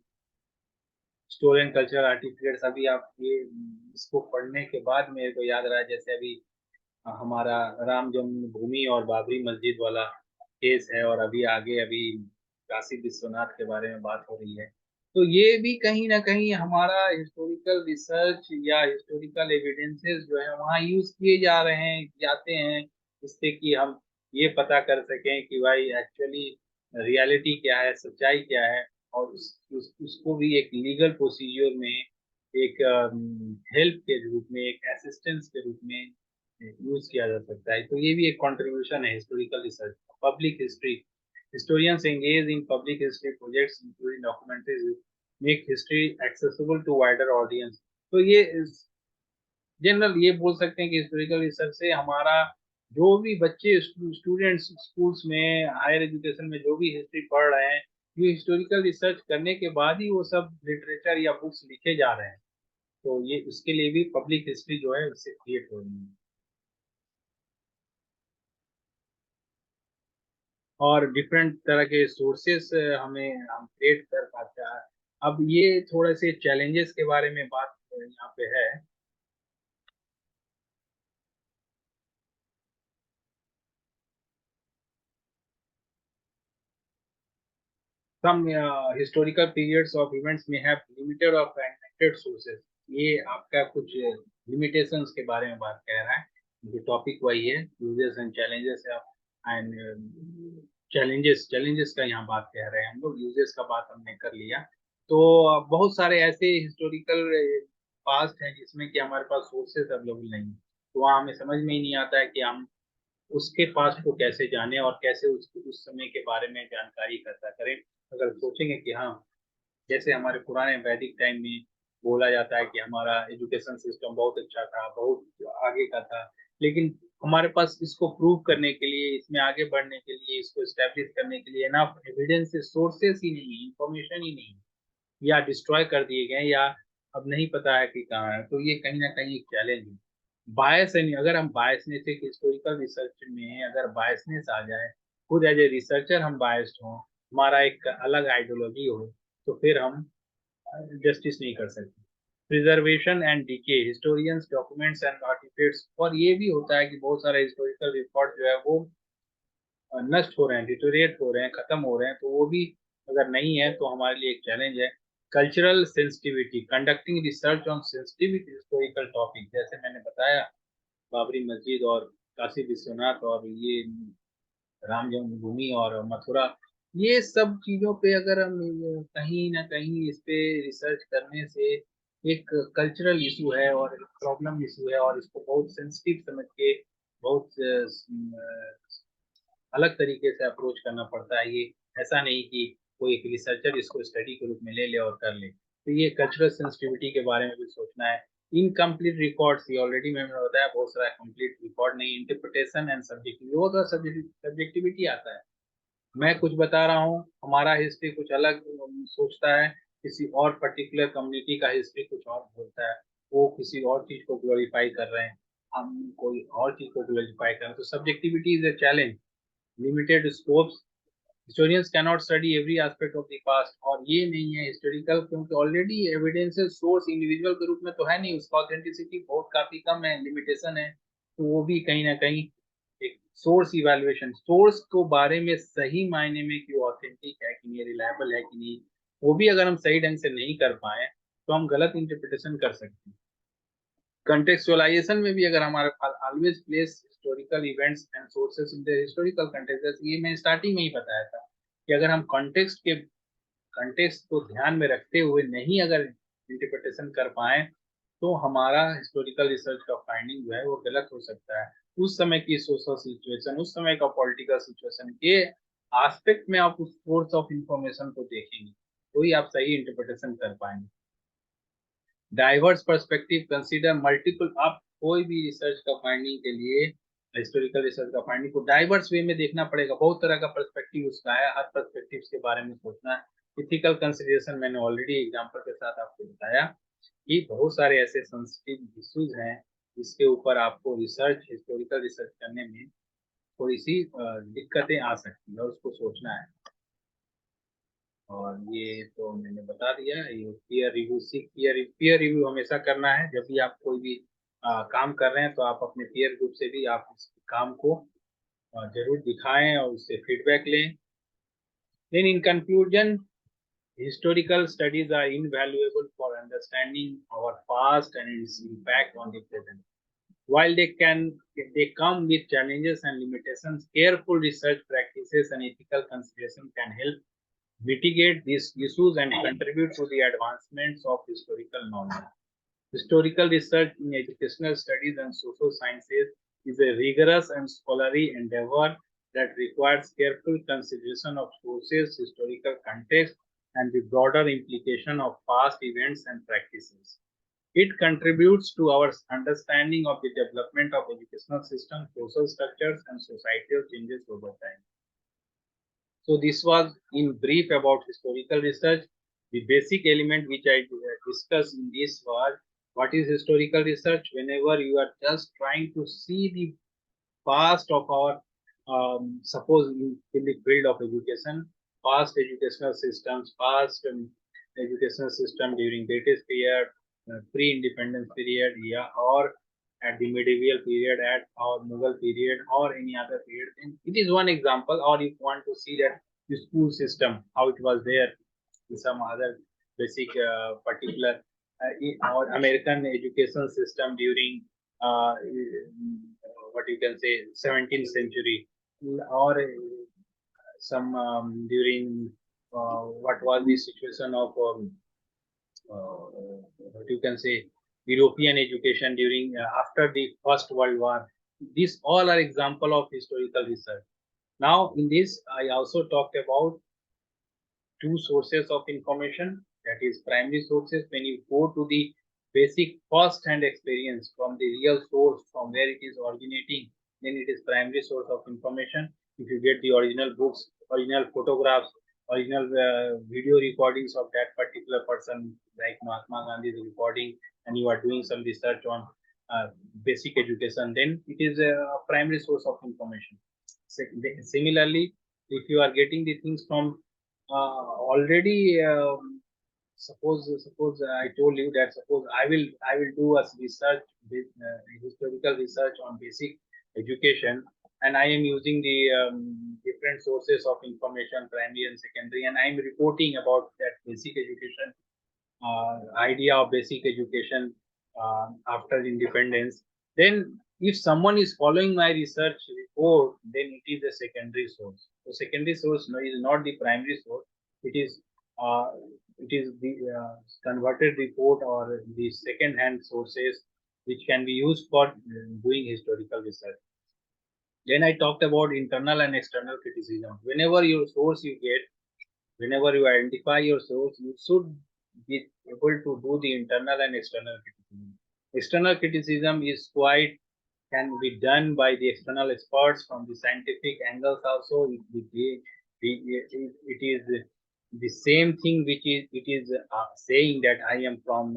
story and cultural artifacts. अभी आप ये इसको पढ़ने के बाद मेरे को याद रहा, जैसे अभी हमारा राम जन्मभूमि और बाबरी मस्जिद वाला केस है, और अभी आगे अभी काशी विश्वनाथ के बारे में बात हो रही है। तो ये भी कहीं ना कहीं हमारा हिस्टोरिकल रिसर्च या हिस्टोरिकल एविडेंसेस जो है वहाँ यूज किए जा रहे हैं, जाते हैं, जिससे कि हम ये पता कर सकें कि भाई एक्चुअली रियलिटी क्या है, सच्चाई क्या है, और उसको भी एक लीगल प्रोसीजर में एक हेल्प के रूप में, एक असिस्टेंस के रूप में यूज किया जा सकता है। तो ये भी एक कंट्रीब्यूशन है historical research. Public history, historians engage in public history projects including documentaries make history accessible to wider audience। तो ये जनरल ये बोल सकते हैं कि हिस्टोरिकल रिसर्च से हमारा जो भी बच्चे स्टूडेंट्स स्कूल्स में, हायर एजुकेशन में जो भी हिस्ट्री पढ़ रहे हैं, ये हिस्टोरिकल रिसर्च करने के बाद ही वो सब लिटरेचर या बुक्स लिखे जा रहे हैं। तो ये उसके लिए भी पब्लिक हिस्ट्री जो है उससे क्रिएट हो रही है, और डिफरेंट तरह के सोर्सेस हमें हम क्रिएट कर पाते हैं। अब ये थोड़े से चैलेंजेस के बारे में बात यहाँ पे है। Some historical periods of events may have limited or fragmented sources। ये आपका कुछ limitations के बारे में बात कह रहा है। जो टॉपिक वही है, uses and challenges and challenges का यहाँ बात कह रहे हैं हम लोग, यूजेस का बात हमने कर लिया। तो बहुत सारे ऐसे हिस्टोरिकल पास्ट हैं जिसमें कि हमारे पास सोर्सेस अवेलेबल नहीं है, तो वहाँ हमें समझ में ही नहीं आता है कि हम उसके पास्ट को कैसे जाने और कैसे उस समय के बारे में जानकारी इकट्ठा करें। अगर सोचेंगे कि हाँ जैसे हमारे पुराने वैदिक टाइम में बोला जाता है कि हमारा एजुकेशन सिस्टम बहुत अच्छा था, बहुत आगे का था, लेकिन हमारे पास इसको प्रूव करने के लिए, इसमें आगे बढ़ने के लिए, इसको स्टैब्लिश करने के लिए एनफ एविडेंस सोर्सेस ही नहीं है, इंफॉर्मेशन ही नहीं है, या डिस्ट्रॉय कर दिए गए, या अब नहीं पता है कि कहाँ है। तो ये कहीं ना कहीं एक चैलेंज है। बायस है नहीं, अगर हम बायसनेस एक हिस्टोरिकल रिसर्च में अगर बायसनेस आ जाए, खुद एज ए रिसर्चर हम बायस्ड हो, हमारा एक अलग आइडियोलॉजी हो, तो फिर हम जस्टिस नहीं कर सकते। Preservation and decay, historians documents and artifacts, और ये भी होता है कि बहुत सारे हिस्टोरिकल रिकॉर्ड जो है वो नष्ट हो रहे हैं, डिटोरिएट हो रहे हैं, खत्म हो रहे हैं, तो वो भी अगर नहीं है तो हमारे लिए एक चैलेंज है। Cultural sensitivity, conducting research on sensitive historical topic, जैसे मैंने बताया बाबरी मस्जिद और काशी विश्वनाथ और ये राम जन्मभूमि और मथुरा, ये सब चीजों पे अगर हम कहीं ना कहीं इस पे रिसर्च करने से, एक कल्चरल इशू है और प्रॉब्लम इशू है, और इसको बहुत सेंसिटिव समझ के बहुत अलग तरीके से अप्रोच करना पड़ता है। ये ऐसा नहीं कि कोई एक रिसर्चर इसको स्टडी के रूप में ले ले और कर ले। तो ये कल्चरल सेंसिटिविटी के बारे में भी सोचना है। इनकम्प्लीट रिकॉर्ड्स, ये ऑलरेडी मैंने बताया, बहुत सारा कंप्लीट रिकॉर्ड नहीं, इंटरप्रिटेशन एंड सब्जेक्टिविटी, वो तो सब्जेक्टिविटी आता है। मैं कुछ बता रहा हूँ, हमारा हिस्ट्री कुछ अलग सोचता है, किसी और पर्टिकुलर कम्युनिटी का हिस्ट्री कुछ और बोलता है, वो किसी और चीज को ग्लोरीफाई कर रहे हैं, हम कोई और चीज को ग्लोरीफाई कर रहे हैं। तो subjectivity is a challenge, limited scopes, historians cannot study every aspect of the past, और ये नहीं है हिस्टोरिकल, क्योंकि ऑलरेडी एविडेंसेस सोर्स इंडिविजुअल के रूप में तो है नहीं, उसका ऑथेंटिसिटी बहुत काफी कम है, लिमिटेशन है। तो वो भी कहीं ना कहीं एक सोर्स इवैल्यूएशन, सोर्स को बारे में सही मायने में कि वो ऑथेंटिक है कि नहीं, रिलायबल है कि नहीं, वो भी अगर हम सही ढंग से नहीं कर पाए तो हम गलत इंटरप्रिटेशन कर सकते हैं। कंटेक्चुअलाइजेशन में भी अगर हमारे पास always place historical events and sources in the historical context, ये मैं स्टार्टिंग में ही बताया था कि अगर हम कंटेक्स्ट को ध्यान में रखते हुए नहीं अगर इंटरप्रिटेशन कर पाए, तो हमारा हिस्टोरिकल रिसर्च का फाइंडिंग जो है वो गलत हो सकता है। उस समय की सोशल सिचुएशन, उस समय का पॉलिटिकल सिचुएशन के एस्पेक्ट में आप उस सोर्स ऑफ इंफॉर्मेशन को देखेंगे, तो ही आप सही इंटरप्रिटेशन कर पाएंगे। डाइवर्स पर्सपेक्टिव, कंसीडर मल्टीपल, आप कोई भी रिसर्च का फाइंडिंग के लिए, हिस्टोरिकल रिसर्च का फाइंडिंग को डाइवर्स वे में देखना पड़ेगा, बहुत तरह का पर्सपेक्टिव उसका है, हर पर्सपेक्टिव के बारे में सोचना है। इथिकल कंसिडरेशन मैंने ऑलरेडी एग्जांपल के साथ आपको बताया कि बहुत सारे ऐसे सेंसिटिव इश्यूज हैं जिसके ऊपर आपको रिसर्च, हिस्टोरिकल रिसर्च करने में थोड़ी सी दिक्कतें आ सकती है, और उसको सोचना है। और ये तो मैंने बता दिया, ये पीयर रिव्यू, सीख पीयर रिव्यू हमेशा करना है। जब भी आप कोई भी काम कर रहे हैं तो आप अपने पीयर ग्रुप से भी आप उस काम को जरूर दिखाएं और उससे फीडबैक लें। Then in conclusion, historical studies are invaluable for understanding our past and its impact on the present. While they come with challenges and limitations, careful research practices and ethical consideration can help mitigate these issues and contribute to the advancements of historical knowledge. Historical research in educational studies and social sciences is a rigorous and scholarly endeavor that requires careful consideration of sources, historical context, and the broader implication of past events and practices. It contributes to our understanding of the development of educational systems, social structures, and societal changes over time. So this was in brief about historical research. The basic element which I discussed in this was what is historical research. Whenever you are just trying to see the past of our, suppose in the field of education, past educational systems, past educational system during British period, pre-independence period, yeah, or at the medieval period, at or Mughal period, or any other period. And it is one example. Or if you want to see that the school system, how it was there in some other basic particular or American education system during what you can say 17th century, or some during what was the situation of what you can say European education during after the First World War. These all are example of historical research. Now in this I also talked about two sources of information. that is primary sources. When you go to the basic first-hand experience from the real source, from where it is originating, then it is primary source of information. If you get the original books, original photographs, original video recordings of that particular person, like Mahatma Gandhi's recording, and you are doing some research on basic education, then it is a primary source of information. Similarly, if you are getting the things from already, suppose I told you that suppose I will do a research, historical research on basic education, and I am using the different sources of information, primary and secondary, and I am reporting about that basic education, idea of basic education after independence. Then if someone is following my research report, then it is a secondary source. So secondary source is not the primary source. It is uh, the converted report or the second hand sources which can be used for doing historical research. Then I talked about internal and external criticism. Whenever your source you get, whenever you identify your source, you should be able to do the internal and external criticism. External criticism is quite, can be done by the external experts from the scientific angles also. It is the same thing which is, it is saying that I am from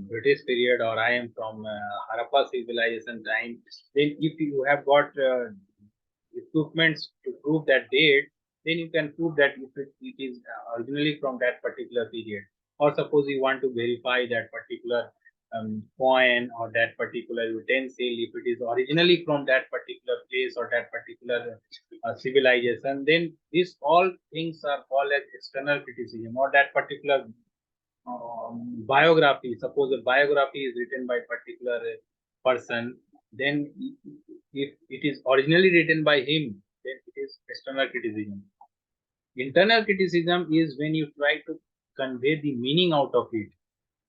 British period, or I am from Harappa civilization time. Then if you have got equipments to prove that date, then you can prove that if it is originally from that particular period. Or suppose you want to verify that particular coin or that particular utensil, if it is originally from that particular place or that particular civilization, then these all things are called as external criticism. Or that particular biography, suppose a biography is written by particular person, then if it is originally written by him, then it is external criticism. Internal criticism is when you try to convey the meaning out of it.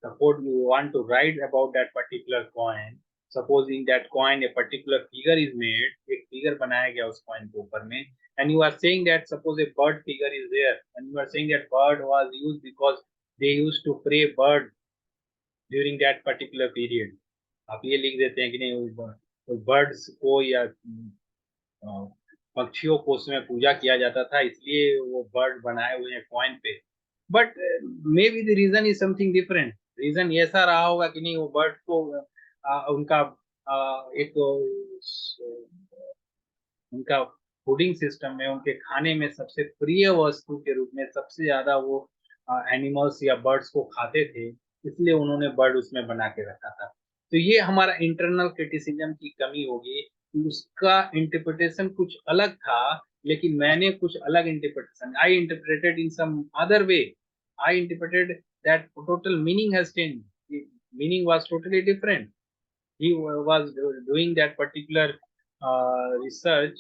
Suppose you want to write about that particular coin, suppose in that coin a particular figure is made, एक figure बनाया गया उस coin के ऊपर में, and you are saying that suppose a bird figure is there, and you are saying that bird was used because they used to pray bird during that particular period. आप ये लिख देते हैं कि नहीं, बर्ड्स को या पक्षियों को उसमें पूजा किया जाता था, इसलिए वो बर्ड बनाए हुए हैं कॉइन पे. But may be the reason is something different. Reason ऐसा रहा होगा कि नहीं, वो बर्ड को उनका एक उनका फूडिंग सिस्टम में, उनके खाने में सबसे प्रिय वस्तु के रूप में सबसे ज्यादा वो एनिमल्स या बर्ड्स को खाते थे, इसलिए उन्होंने बर्ड उसमें बना के रखा था. तो ये हमारा इंटरनल क्रिटिसिज्म की कमी होगी. उसका इंटरप्रिटेशन कुछ अलग था, लेकिन मैंने कुछ अलग interpretation, I interpreted in some other way. I interpreted that total meaning has changed. Meaning was totally different. he was doing that particular research,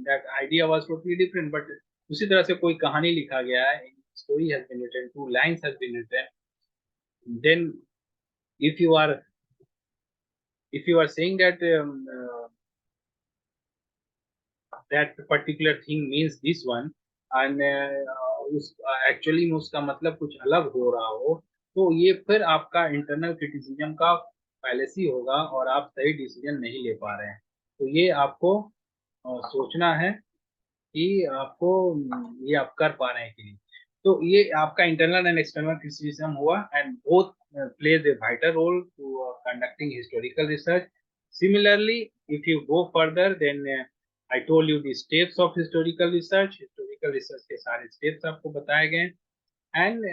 that idea was totally different. But उसी तरह से कोई कहानी लिखा गया है, story has been written, 2 lines has been written, then if you are saying that that particular thing means this one, and actually में उसका मतलब कुछ अलग हो रहा हो, तो ये फिर आपका इंटरनल क्रिटिसिज्म का फैलेसी होगा और आप सही डिसीजन नहीं ले पा रहे हैं. तो ये आपको सोचना है कि आपको ये आप कर पा रहे हैं कि नहीं. तो ये आपका इंटरनल एंड एक्सटर्नल क्रिटिसिज्म हुआ, and both plays a vital role to conducting historical research. Similarly, if you go further, then I told you the steps of historical research. Historical research के सारे steps आपको बताए गए, and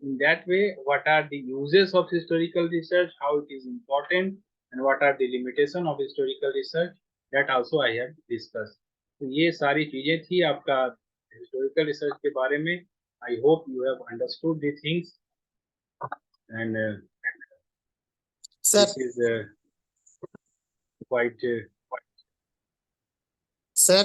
in that way, what are the uses of historical research, how it is important, and what are the limitations of historical research, that also I have discussed. तो ये सारी चीजें थी आपका historical research के बारे में. I hope you have understood the things, and Sir, this is quite sir,